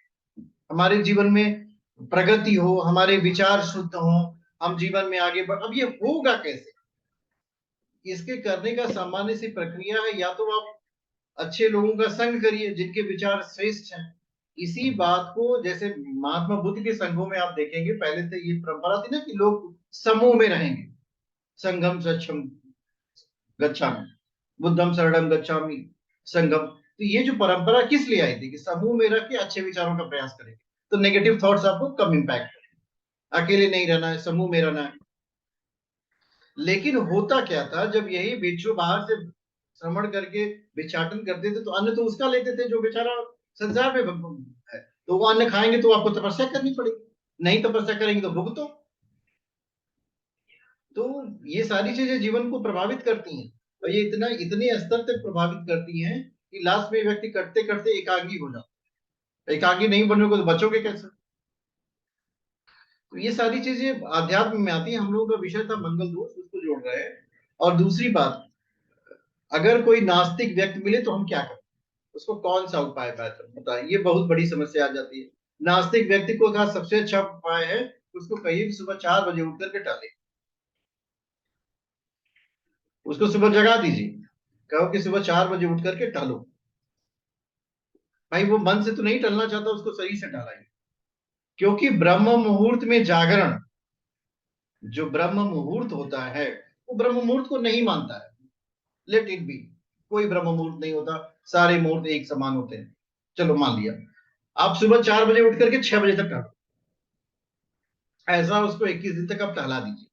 हमारे जीवन में प्रगति हो, हमारे विचार शुद्ध हो, हम जीवन में आगे बढ़। अब ये होगा कैसे? इसके करने का सामान्य सी प्रक्रिया है, या तो आप अच्छे लोगों का संग करिए जिनके विचार श्रेष्ठ हैं। इसी बात को जैसे महात्मा बुद्ध के संघों में आप देखेंगे, पहले से ये परंपरा थी ना कि लोग समूह में रहेंगे। संगम सच्छम गच्छामि, बुद्धम शरणम गच्छामि, संगम। तो ये जो परंपरा किस लिए आई थी कि समूह में रह के अच्छे विचारों का प्रयास करेंगे, तो नेगेटिव थॉट्स आपको कम इम्पैक्ट करेंगे। अकेले नहीं रहना है, समूह में रहना है। लेकिन होता क्या था, जब यही भिक्षु बाहर से श्रवण करके भिक्षाटन करते थे, तो अन्न तो उसका लेते थे जो बेचारा संसार में है। तो वो अन्न खाएंगे तो आपको तपस्या करनी पड़ेगी, नहीं तपस्या करेंगे तो भुगतो। तो ये सारी चीजें जीवन को प्रभावित करती हैं, और ये इतने स्तर तक प्रभावित करती हैं कि लास्ट में व्यक्ति करते करते एकांगी हो जाता है। एकांगी नहीं बनोगे तो बचोगे कैसे? तो ये सारी चीजें आध्यात्म में आती है। हम लोगों का विषय था मंगल दोष, उसको जोड़ रहे हैं। और दूसरी बात, अगर कोई नास्तिक व्यक्ति मिले तो हम क्या करें, उसको कौन सा उपाय बताएं? ये बहुत बड़ी समस्या आ जाती है। नास्तिक व्यक्ति को कहा सबसे अच्छा उपाय है, उसको कहिए कि सुबह 4 बजे उठ करके टहले। उसको सुबह जगा दीजिए, कहो कि सुबह 4 बजे उठ करके टहलो। भाई वो मन से तो नहीं टलना चाहता, उसको शरीर से टहलाइए। क्योंकि ब्रह्म मुहूर्त में जागरण, जो ब्रह्म मुहूर्त होता है, वो ब्रह्म मुहूर्त को नहीं मानता है। लेट इट बी, कोई ब्रह्म मुहूर्त नहीं होता, सारे मुहूर्त एक समान होते हैं। चलो मान लिया, आप सुबह 4 बजे उठ करके 6 बजे तक टहलो। ऐसा उसको 21 दिन तक आप टहला दीजिए।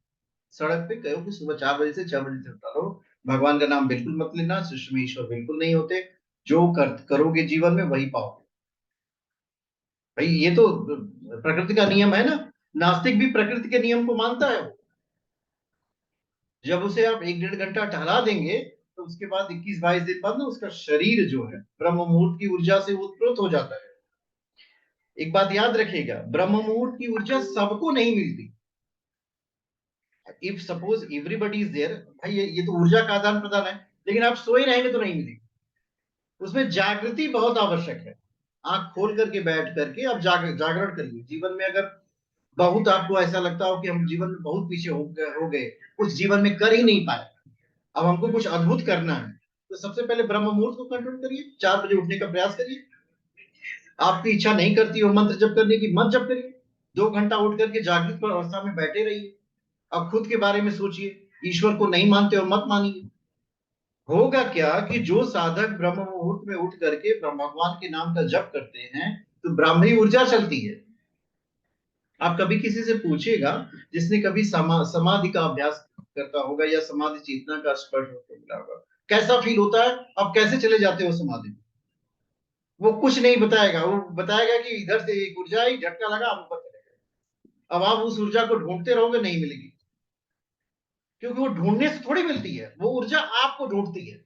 सड़क पे कहो कि सुबह 4 बजे से 6 बजे तक टहलो, भगवान का नाम बिल्कुल मत लेना, सृष्टि में ईश्वर बिल्कुल नहीं होते, जो करोगे जीवन में वही पाओगे। भाई ये तो प्रकृति का नियम है ना। नास्तिक भी प्रकृति के नियम को मानता है। वो जब उसे आप 1-1.5 घंटा टहला देंगे, तो उसके बाद 21-22 दिन बाद ना उसका शरीर जो है ब्रह्म मुहूर्त की ऊर्जा से उत्प्रोत हो जाता है। एक बात याद रखिएगा, ब्रह्म मुहूर्त की ऊर्जा सबको नहीं मिलती। If suppose everybody is there, भाई ये तो ऊर्जा का आदान प्रदान है, लेकिन आप सोए रहेंगे तो नहीं मिलेगी। उसमें जागृति बहुत आवश्यक है। आंख खोल करके बैठ करके आप जागरण करिए। जीवन में अगर बहुत आपको ऐसा लगता हो कि हम जीवन में बहुत पीछे हो गए, कुछ जीवन में कर ही नहीं पाए, अब हमको कुछ अद्भुत करना है, तो सबसे पहले ब्रह्म मुहूर्त को कंट्रोल करिए। 4 बजे उठने का प्रयास करिए। आपकी इच्छा नहीं करती हो मंत्र जप करने की, मत जप करिए। 2 घंटा उठ करके जागृत अवस्था में बैठे रहिए। अब खुद के बारे में सोचिए, ईश्वर को नहीं मानते हो मत मानिए। होगा क्या कि जो साधक ब्रह्म मुहूर्त में उठ करके भगवान के नाम का जप करते हैं, तो ब्राह्मणी ऊर्जा चलती है। आप कभी किसी से पूछिएगा जिसने कभी समाधि का अभ्यास करता होगा या समाधि चेतना का स्पर्श होता मिला होगा, कैसा फील होता है, आप कैसे चले जाते हो समाधि में? वो कुछ नहीं बताएगा। वो बताएगा कि इधर से एक ऊर्जा आई, झटका लगा, आप ऊपर चले गए। अब आप उस ऊर्जा को ढूंढते रहोगे, नहीं मिलेगी, क्योंकि वो ढूंढने से थोड़ी मिलती है, वो ऊर्जा आपको ढूंढती है।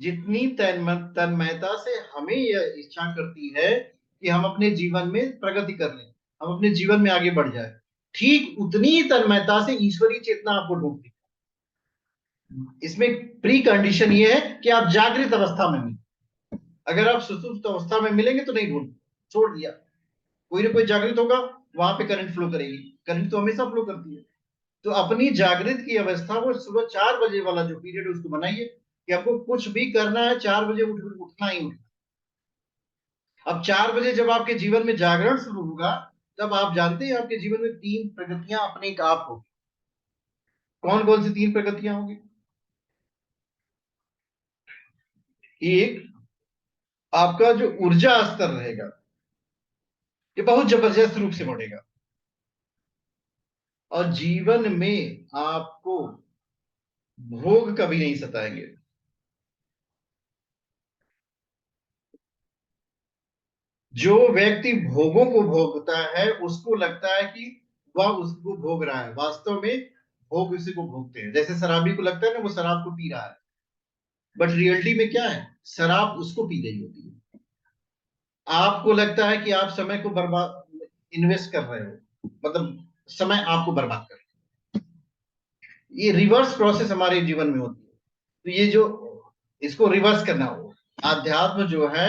जितनी तन्मयता से हमें यह इच्छा करती है कि हम अपने जीवन में प्रगति कर लें, हम अपने जीवन में आगे बढ़ जाए, ठीक उतनी तन्मयता से ईश्वरीय चेतना आपको ढूंढती है। इसमें प्री कंडीशन ये है कि आप जागृत अवस्था में मिले। अगर आप सुसुप्त अवस्था में मिलेंगे तो नहीं ढूंढ, छोड़ दिया। कोई ना कोई जागृत होगा, वहां पे करंट फ्लो करेगी। करंट तो हमेशा फ्लो करती है। तो अपनी जागृत की अवस्था, वो सुबह 4 बजे वाला जो पीरियड है उसको बनाइए। कि आपको कुछ भी करना है 4 बजे उठना ही उठना। अब 4 बजे जब आपके जीवन में जागरण शुरू होगा, तब आप जानते हैं आपके जीवन में 3 प्रगतियां अपने आप होगी। कौन कौन सी 3 प्रगतियां होंगी? एक, आपका जो ऊर्जा स्तर रहेगा ये बहुत जबरदस्त रूप से बढ़ेगा, और जीवन में आपको भोग कभी नहीं सताएंगे। जो व्यक्ति भोगों को भोगता है उसको लगता है कि वह उसको भोग रहा है, वास्तव में भोग उसी को भोगते हैं। जैसे शराबी को लगता है ना वो शराब को पी रहा है, बट रियलिटी में क्या है, शराब उसको पी रही होती है। आपको लगता है कि आप समय को बर्बाद इन्वेस्ट कर रहे हो, मतलब समय आपको बर्बाद कर रहे हो। ये रिवर्स प्रोसेस हमारे जीवन में होती है। तो ये जो इसको रिवर्स करना हो, आध्यात्म जो है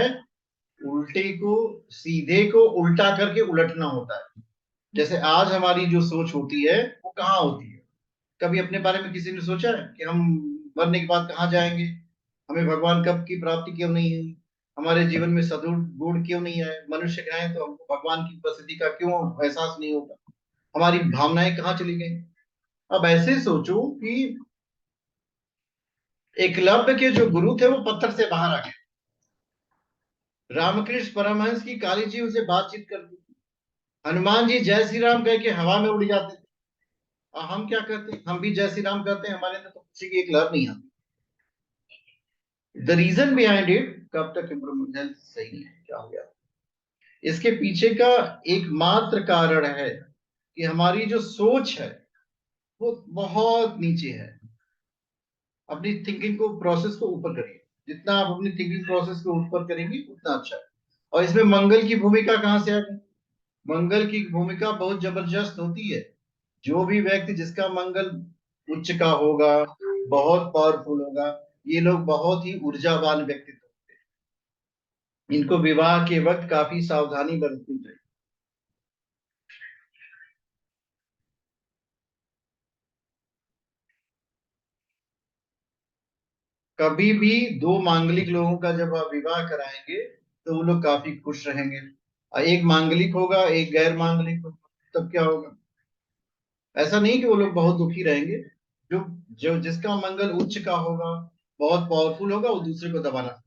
उल्टे को सीधे को उल्टा करके उलटना होता है। जैसे आज हमारी जो सोच होती है वो कहाँ होती है? कभी अपने बारे में किसी ने सोचा है कि हम मरने के बाद कहाँ जाएंगे, हमें भगवान कब की प्राप्ति क्यों नहीं हुई, हमारे जीवन में सदुर गुण क्यों नहीं आए, मनुष्य हैं तो हमको भगवान की उपस्थिति का क्यों एहसास नहीं होगा, हमारी भावनाएं कहाँ चली गई? अब ऐसे सोचो कि एकलव्य के जो गुरु थे वो पत्थर से बाहर आ गए, रामकृष्ण परमहंस की काली जी उनसे बातचीत करती थी, हनुमान जी जय श्री राम कह के हवा में उड़ जाते थे। और हम क्या करते हैं, हम भी जय श्री राम कहते हैं, हमारे अंदर तो किसी की एक लहर नहीं आती। द रीजन बिहाइंड इट, कब तक इम्प्रूवमेंट हेल्थ सही नहीं है, क्या हो गया? इसके पीछे का एकमात्र कारण है कि हमारी जो सोच है वो बहुत नीचे है। अपनी थिंकिंग को प्रोसेस को ऊपर करिए, जितना आप अपनी थिंकिंग प्रोसेस को ऊपर करेंगे उतना अच्छा है। और इसमें मंगल की भूमिका कहाँ से आ गई? मंगल की भूमिका बहुत जबरदस्त होती है। जो भी व्यक्ति जिसका मंगल उच्च का होगा, बहुत पावरफुल होगा, ये लोग बहुत ही ऊर्जावान व्यक्तित्व होते हैं। इनको विवाह के वक्त काफी सावधानी बरतनी चाहिए। कभी भी 2 मांगलिक लोगों का जब आप विवाह कराएंगे तो वो लोग काफी खुश रहेंगे। और एक मांगलिक होगा एक गैर मांगलिक होगा, तब क्या होगा? ऐसा नहीं कि वो लोग बहुत दुखी रहेंगे। जो जो जिसका मंगल उच्च का होगा, बहुत पावरफुल होगा, वो दूसरे को दबाना।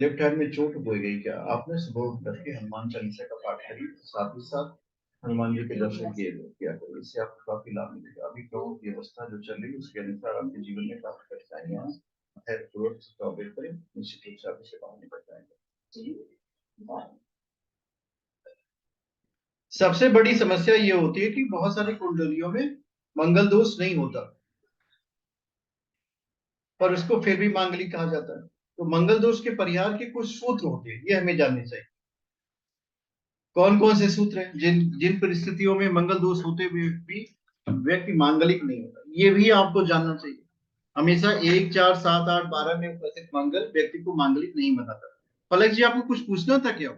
लेफ्ट हैंड में चोट बोई गई क्या? आपने सुबह उठ करके हनुमान चालीसा का पाठ करिए, साथ ही साथ हनुमान जी के दर्शन किया करिए, इससे आपको काफी लाभ मिलेगा। अभी ग्रहों की अवस्था जो चल रही है उसके अनुसार आपके जीवन में काफी कठिनाइयां है, करें, निश्चित रूप से आप इसे बाहर निकल जाएंगे। सबसे बड़ी समस्या ये होती है कि बहुत सारी कुंडलियों में मंगल दोष नहीं होता, पर उसको फिर भी मांगलिक कहा जाता है। तो मंगल दोष के परिहार के कुछ सूत्र होते हैं, ये हमें जानने चाहिए। कौन कौन से सूत्र हैं जिन जिन परिस्थितियों में मंगल दोष होते हुए भी व्यक्ति मांगलिक नहीं होता, ये भी आपको जानना चाहिए। हमेशा 1, 4, 7, 8, 12 में उपस्थित मंगल व्यक्ति को मांगलिक नहीं बनाता। पलक जी आपको कुछ पूछना था क्या?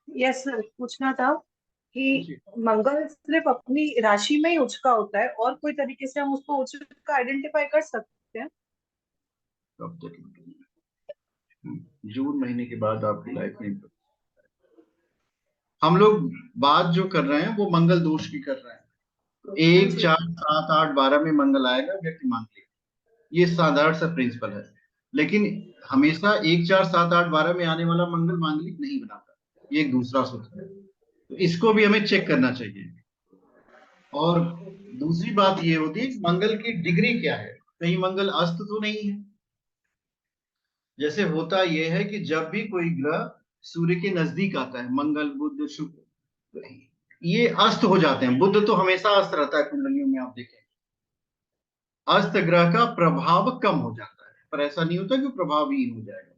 यस सर, पूछना था कि मंगल सिर्फ अपनी राशि में ही उच्च का होता है और कोई तरीके से हम उसको उच्च का आइडेंटिफाई कर सकते हैं? कब तक? जून महीने के बाद आपकी लाइफ में हम लोग बात जो कर रहे हैं वो मंगल दोष की कर रहे हैं। 1, 4, 7, 8, 12 में मंगल आएगा व्यक्ति मांगलिक, ये साधारण सा प्रिंसिपल है। लेकिन हमेशा 1, 4, 7, 8, 12 में आने वाला मंगल मांगलिक नहीं बनाता, ये एक दूसरा सूत्र है। तो इसको भी हमें चेक करना चाहिए। और दूसरी बात ये होती है मंगल की डिग्री क्या है, कहीं मंगल अस्त तो नहीं है। जैसे होता यह है कि जब भी कोई ग्रह सूर्य के नजदीक आता है, मंगल बुध शुक्र, ये अस्त हो जाते हैं। बुध तो हमेशा अस्त रहता है कुंडलियों में, आप देखें अस्त ग्रह का प्रभाव कम हो जाता है, पर ऐसा नहीं होता कि प्रभावहीन हो जाएगा।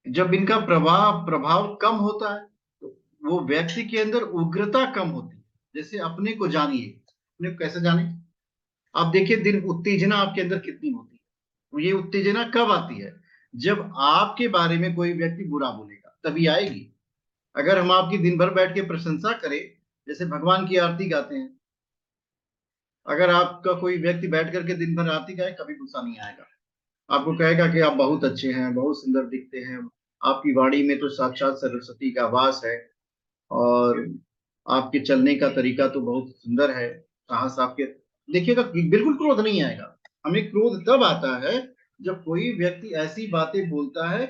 जब इनका प्रभाव कम होता है तो वो व्यक्ति के अंदर उग्रता कम होती है। जैसे अपने को जानिए, अपने को कैसे जाने? आप देखिए दिन उत्तेजना आपके अंदर कितनी होती है। तो ये उत्तेजना कब आती है? जब आपके बारे में कोई व्यक्ति बुरा बोलेगा तभी आएगी। अगर हम आपकी दिन भर बैठ के प्रशंसा करें जैसे भगवान की आरती गाते हैं, अगर आपका कोई व्यक्ति बैठ करके दिन भर आरती गाए, कभी गुस्सा नहीं आएगा। आपको कहेगा कि आप बहुत अच्छे हैं, बहुत सुंदर दिखते हैं, आपकी वाणी में तो साक्षात सरस्वती का वास है, और आपके चलने का तरीका तो बहुत सुंदर है, साहस आपके। देखिएगा, बिल्कुल क्रोध नहीं आएगा। हमें क्रोध तब आता है जब कोई व्यक्ति ऐसी बातें बोलता है,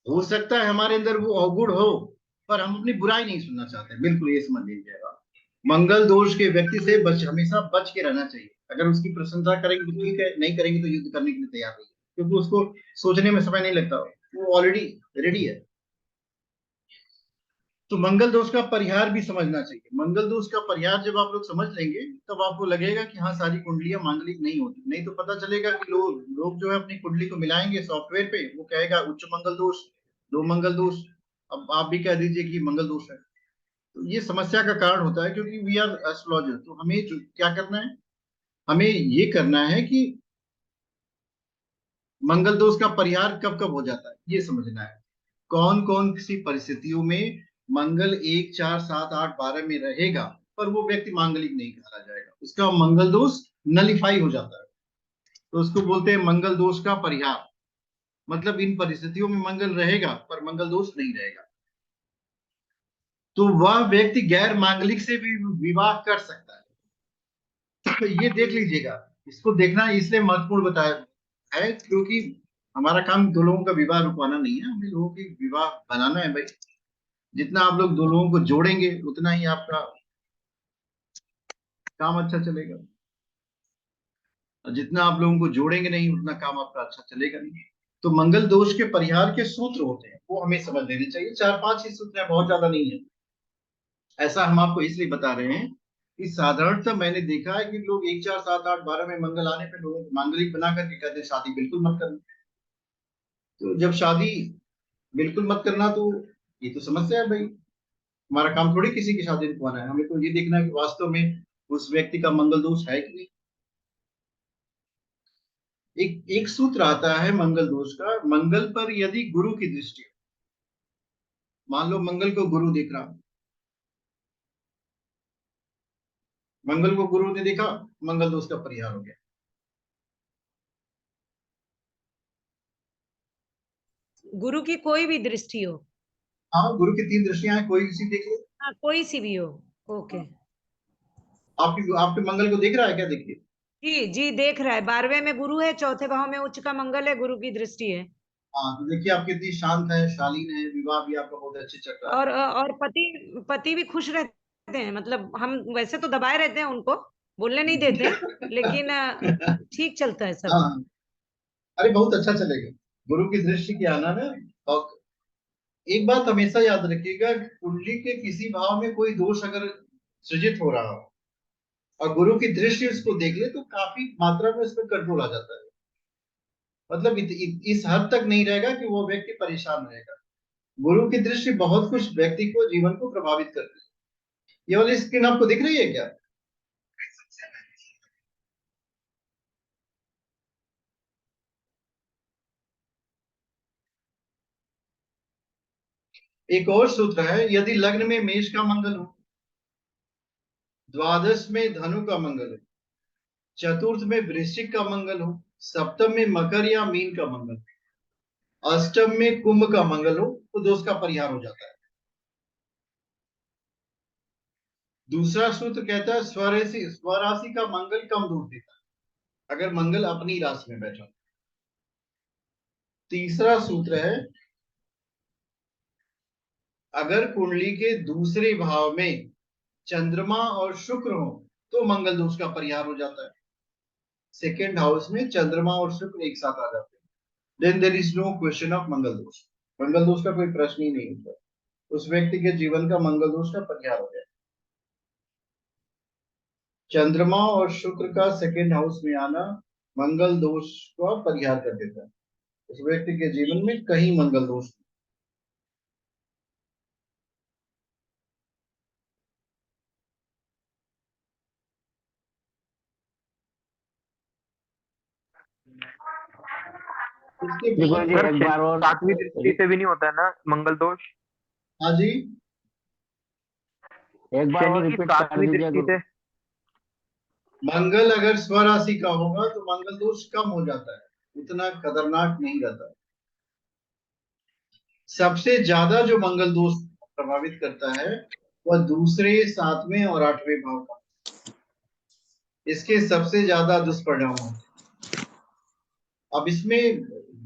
हो सकता है हमारे अंदर वो अवगुण हो, पर हम अपनी बुराई नहीं सुनना चाहते। बिल्कुल ये समझ लीजिएगा। मंगल दोष के व्यक्ति से हमेशा बच के रहना चाहिए। अगर उसकी प्रशंसा करेंगे तो ठीक है, नहीं करेंगे तो युद्ध करने के लिए तैयार रहिए, क्योंकि उसको सोचने में समय नहीं लगता, वो ऑलरेडी रेडी है। तो मंगल दोष का परिहार भी समझना चाहिए। मंगल दोष का परिहार जब आप लोग समझ लेंगे, तब आपको लगेगा कि हाँ, सारी कुंडलियां मांगलिक नहीं होती। नहीं तो पता चलेगा कि लोग जो है अपनी कुंडली को मिलाएंगे सॉफ्टवेयर पे, वो कहेगा उच्च मंगल दोष, लो मंगल दोष। अब आप भी कह दीजिए कि मंगल दोष है। तो ये समस्या का कारण होता है, क्योंकि वी आर एस्ट्रोलॉजर। तो हमें क्या करना है, हमें ये करना है कि मंगल दोष का परिहार कब कब हो जाता है, ये समझना है। कौन कौन सी परिस्थितियों में मंगल 1, 4, 7, 8, 12 में रहेगा, पर वो व्यक्ति मांगलिक नहीं कहा जाएगा, उसका मंगल दोष नलिफाई हो जाता है। तो उसको बोलते हैं मंगल दोष का परिहार। मतलब इन परिस्थितियों में मंगल रहेगा, पर मंगल दोष नहीं रहेगा, तो वह व्यक्ति गैर मांगलिक से भी विवाह कर सकता है। तो ये देख लीजिएगा, इसको देखना इसलिए महत्वपूर्ण बताया है, क्योंकि हमारा काम दो लोगों का विवाह रुकवाना नहीं है, हमें लोगों की विवाह बनाना है भाई। जितना आप लोग दो लोगों को जोड़ेंगे, उतना ही आपका काम अच्छा चलेगा, और जितना आप लोगों को जोड़ेंगे नहीं, उतना काम आपका अच्छा चलेगा नहीं। तो मंगल दोष के परिहार के सूत्र होते हैं, वो हमें समझ लेने चाहिए। 4-5 ही सूत्र हैं, बहुत ज्यादा नहीं है। ऐसा हम आपको इसलिए बता रहे हैं कि साधारणतः मैंने देखा है कि लोग 1, 4, 7, 8, 12 में मंगल आने पे लोगों को मांगलिक बना करके कहते हैं शादी बिल्कुल मत करना। तो जब शादी बिल्कुल मत करना, तो ये तो समस्या है भाई। हमारा काम थोड़ी किसी की शादी रुकवाना है, हमें तो ये देखना है कि वास्तव में उस व्यक्ति का मंगल दोष है कि नहीं। एक एक सूत्र आता है मंगल दोष का। मंगल पर यदि गुरु की दृष्टि हो, मान लो मंगल को गुरु देख रहा, मंगल को गुरु ने देखा, मंगल दोष का परिहार हो गया। गुरु की कोई भी दृष्टि हो? हाँ, गुरु की 3 दृष्टियां हैं, कोई किसी देख लो। हाँ, कोई सी भी हो। ओके। आपकी आपके मंगल को देख रहा है क्या? देखिए, जी जी, देख रहा है। 12वें में गुरु है, चौथे भाव में उच्च का मंगल है, गुरु की दृष्टि है। हाँ, तो देखिए आप कितनी शांत है, शालीन है, विवाह भी आपका बहुत अच्छे चल रहा है। और पति पति भी खुश रहते हैं। मतलब हम वैसे तो दबाए रहते हैं उनको, बोलने नहीं देते, लेकिन ठीक चलता है सब। हाँ, अरे बहुत अच्छा चलेगा गुरु की दृष्टि की आना ना। और एक बात हमेशा याद रखिएगा, कुंडली के किसी भाव में कोई दोष अगर सृजित हो रहा हो और गुरु की दृष्टि उसको देख ले, तो काफी मात्रा में उसमें कंट्रोल आ जाता है। मतलब इस हद तक नहीं रहेगा कि वो व्यक्ति परेशान रहेगा। गुरु की दृष्टि बहुत कुछ व्यक्ति को, जीवन को प्रभावित करती है। ये वाली स्क्रीन आपको दिख रही है क्या? एक और सूत्र है, यदि लग्न में मेष का मंगल हो, द्वादश में धनु का मंगल हो, चतुर्थ में वृश्चिक का मंगल हो, सप्तम में मकर या मीन का मंगल हो, अष्टम में कुंभ का मंगल हो, तो दोष का परिहार हो जाता है। दूसरा सूत्र कहता है स्वराशि का मंगल कम दोष देता है, अगर मंगल अपनी राशि में बैठा। तीसरा सूत्र है, अगर कुंडली के दूसरे भाव में चंद्रमा और शुक्र हो, तो मंगल दोष का परिहार हो जाता है। सेकेंड हाउस में चंद्रमा और शुक्र एक साथ आ जाते हैं, then there is no question of मंगल दोष। मंगल दोष का कोई प्रश्न ही नहीं होता, उस व्यक्ति के जीवन का मंगल दोष का परिहार हो गया। चंद्रमा और शुक्र का सेकेंड हाउस में आना मंगल दोष का परिहार कर देता है, उस व्यक्ति के जीवन में कहीं मंगल दोष। इसके देखो बाद जी, एक बार और 7वीं दृष्टि से भी नहीं होता है ना मंगल दोष? हाँ जी, एक बार और शनि की रिपीट कर 7वीं दीजिए दृष्टि गुरु। से। मंगल अगर स्वराशि का होगा तो मंगल दोष कम हो जाता है, उतना खतरनाक नहीं रहता है। सबसे ज्यादा जो मंगल दोष प्रभावित करता है वह दूसरे, 7वें और 8वें भाव का, इसके सबसे ज्यादा दुष्परिणाम होते हैं। अब इसमें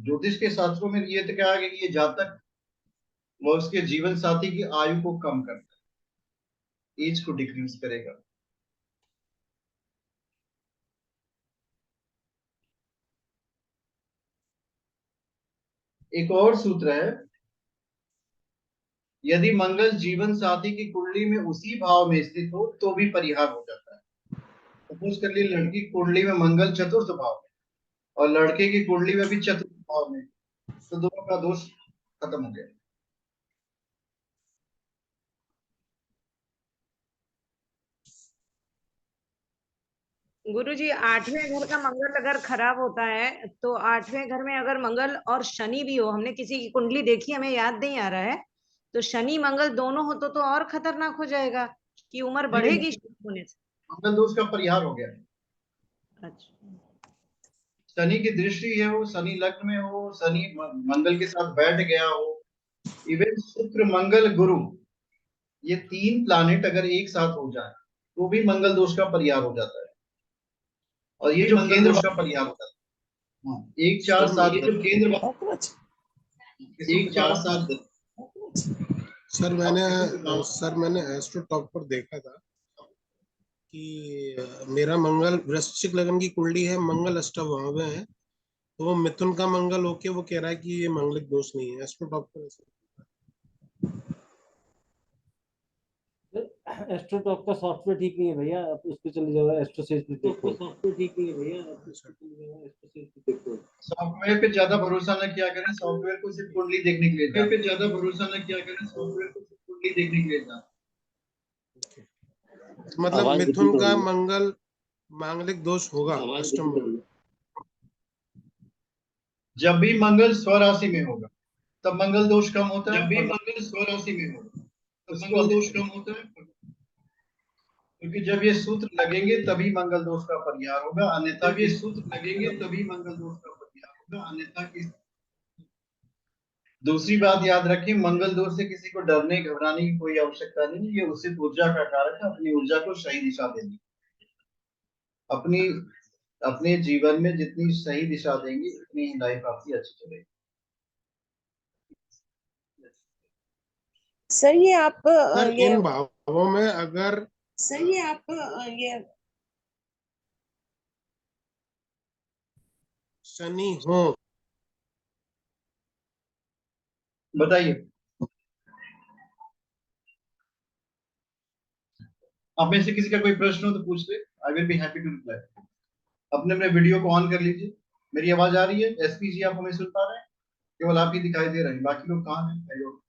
ज्योतिष के शास्त्रों में ये तो कहा गया कि ये जातक वह उसके जीवन साथी की आयु को कम करता है, एज को डिक्रीज करेगा। एक और सूत्र है, यदि मंगल जीवन साथी की कुंडली में उसी भाव में स्थित हो तो भी परिहार हो जाता है। सपोज कर लिए लड़की की कुंडली में मंगल चतुर्थ भाव में और लड़के की कुंडली में भी चतुर्थ भाव में, तो दोनों का दोष खत्म हो गया। गुरुजी 8वें घर का मंगल अगर खराब होता है तो 8वें घर में अगर मंगल और शनि भी हो, हमने किसी की कुंडली देखी, हमें याद नहीं आ रहा है, तो शनि मंगल दोनों हो तो और खतरनाक हो जाएगा कि उम्र बढ़ेगी शुरू होने से। मंगल दोष का परिहार हो गया। अच्छा, शनि की दृष्टि है, वो शनि लग्न में हो, शनि मंगल के साथ बैठ गया हो, इवन शुक्र मंगल गुरु, ये 3 प्लानेट अगर एक साथ हो जाए तो भी मंगल दोष का परिहार हो जाता है। और ये जो केंद्र दोष का परिहार होता है, हाँ, 1 4 7 ये जो केंद्र, 1 4 7। सर मैंने एस्ट्रो टॉक पर देखा था कि मेरा मंगल वृश्चिक लग्न की कुंडली है, मंगल अष्टम भाव में है, तो वो मिथुन का मंगल होके वो कह रहा है कि ये मांगलिक दोष नहीं है। एस्ट्रो टॉक पर एस्ट्रोटॉक का सॉफ्टवेयर ठीक नहीं है भैया, आप उस पर चले जाओ, एस्ट्रोसेज पे देखो। सॉफ्टवेयर ठीक नहीं है भैया, आप उस पर चले जाओ, एस्ट्रोसेज पे देखो। सॉफ्टवेयर पे ज्यादा भरोसा न किया करें, सॉफ्टवेयर को सिर्फ कुंडली देखने के लिए जाएं। पे ज्यादा भरोसा न किया करें, सॉफ्टवेयर को सिर्फ कुंडली देखने के लिए जाएं। मतलब मिथुन का मंगल मांगलिक दोष होगा अष्टम में। जब भी मंगल स्वराशि में होगा तब मंगल दोष कम होता है। जब भी मंगल स्वराशि में होगा तब मंगल दोष कम होता है, क्योंकि जब ये सूत्र लगेंगे तभी मंगल दोष का परिहार होगा, अन्यथा ये सूत्र लगेंगे तभी मंगल दोष का परिहार होगा, अन्यथा की। दूसरी बात याद रखें, मंगल दोष से किसी को डरने घबराने की कोई आवश्यकता नहीं, ये उसी ऊर्जा का कारक है। अपनी ऊर्जा को सही दिशा देनी, अपनी अपने जीवन में जितनी सही दिशा देंगे उतनी ही लाइफ आपकी अच्छी चलेगी। सर ये आप सर ये इन भावों में अगर सर ये आप ये शनि हो, बताइए, आप में से किसी का कोई प्रश्न हो तो पूछ ले, I will be happy to reply. अपने अपने वीडियो को ऑन कर लीजिए। मेरी आवाज आ रही है? एसपी जी आप हमें सुन पा रहे हैं? केवल आप ही दिखाई दे रहे हैं, बाकी लोग कहाँ हैं? हेलो,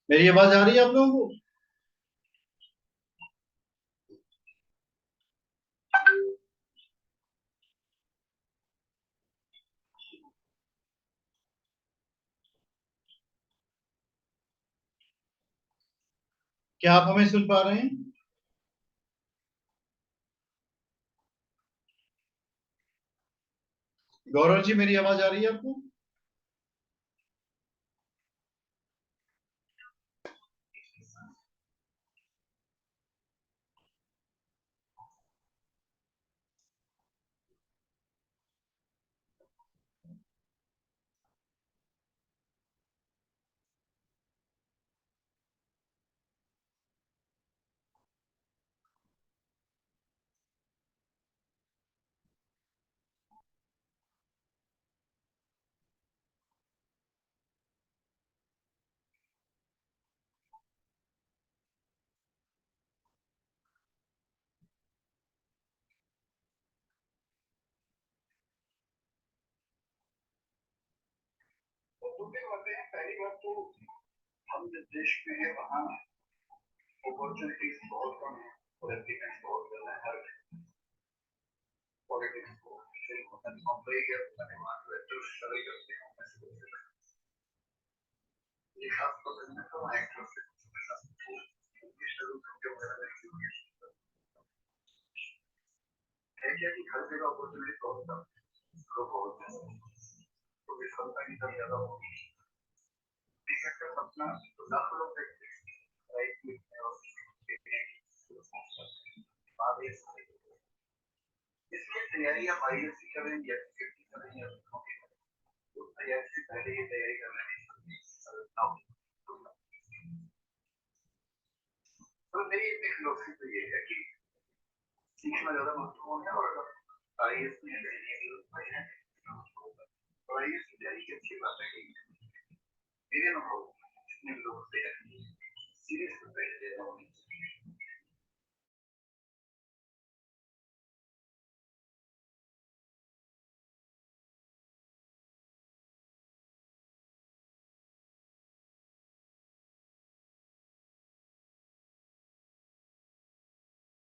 मेरी आवाज आ रही है आप लोगों को? क्या आप हमें सुन पा रहे हैं? गौरव जी मेरी आवाज आ रही है आपको? पहली बात तो हम जिस देश में है वहाँ अपॉर्चुनिटीज बहुत कम है और एप्लीकेंट्स बहुत ज्यादा है हर पॉलिटिक्स को मुंबई के जो स्ट्रगल करते हैं ये खास तौर से मैं तो एक्टर से स्ट्रगल करके वगैरह है क्या कि हर जगह अपॉर्चुनिटी बहुत कम है बहुत तो विफलता की कम ज्यादा होगी टिकट का सपना लाखों लोग देखते हैं राइट में और इसकी तैयारी आप आईएएस की करें या टिकट की करें या तो तैयारी से पहले ये तैयारी करना है तो मेरी एक फिलोसफी तो ये है कि सीखना ज्यादा महत्वपूर्ण है और आईएएस में और आईएएस की तैयारी की अच्छी बात है कि मेरे अनुभव जितने लोग तैयारी सीरियस तैयारी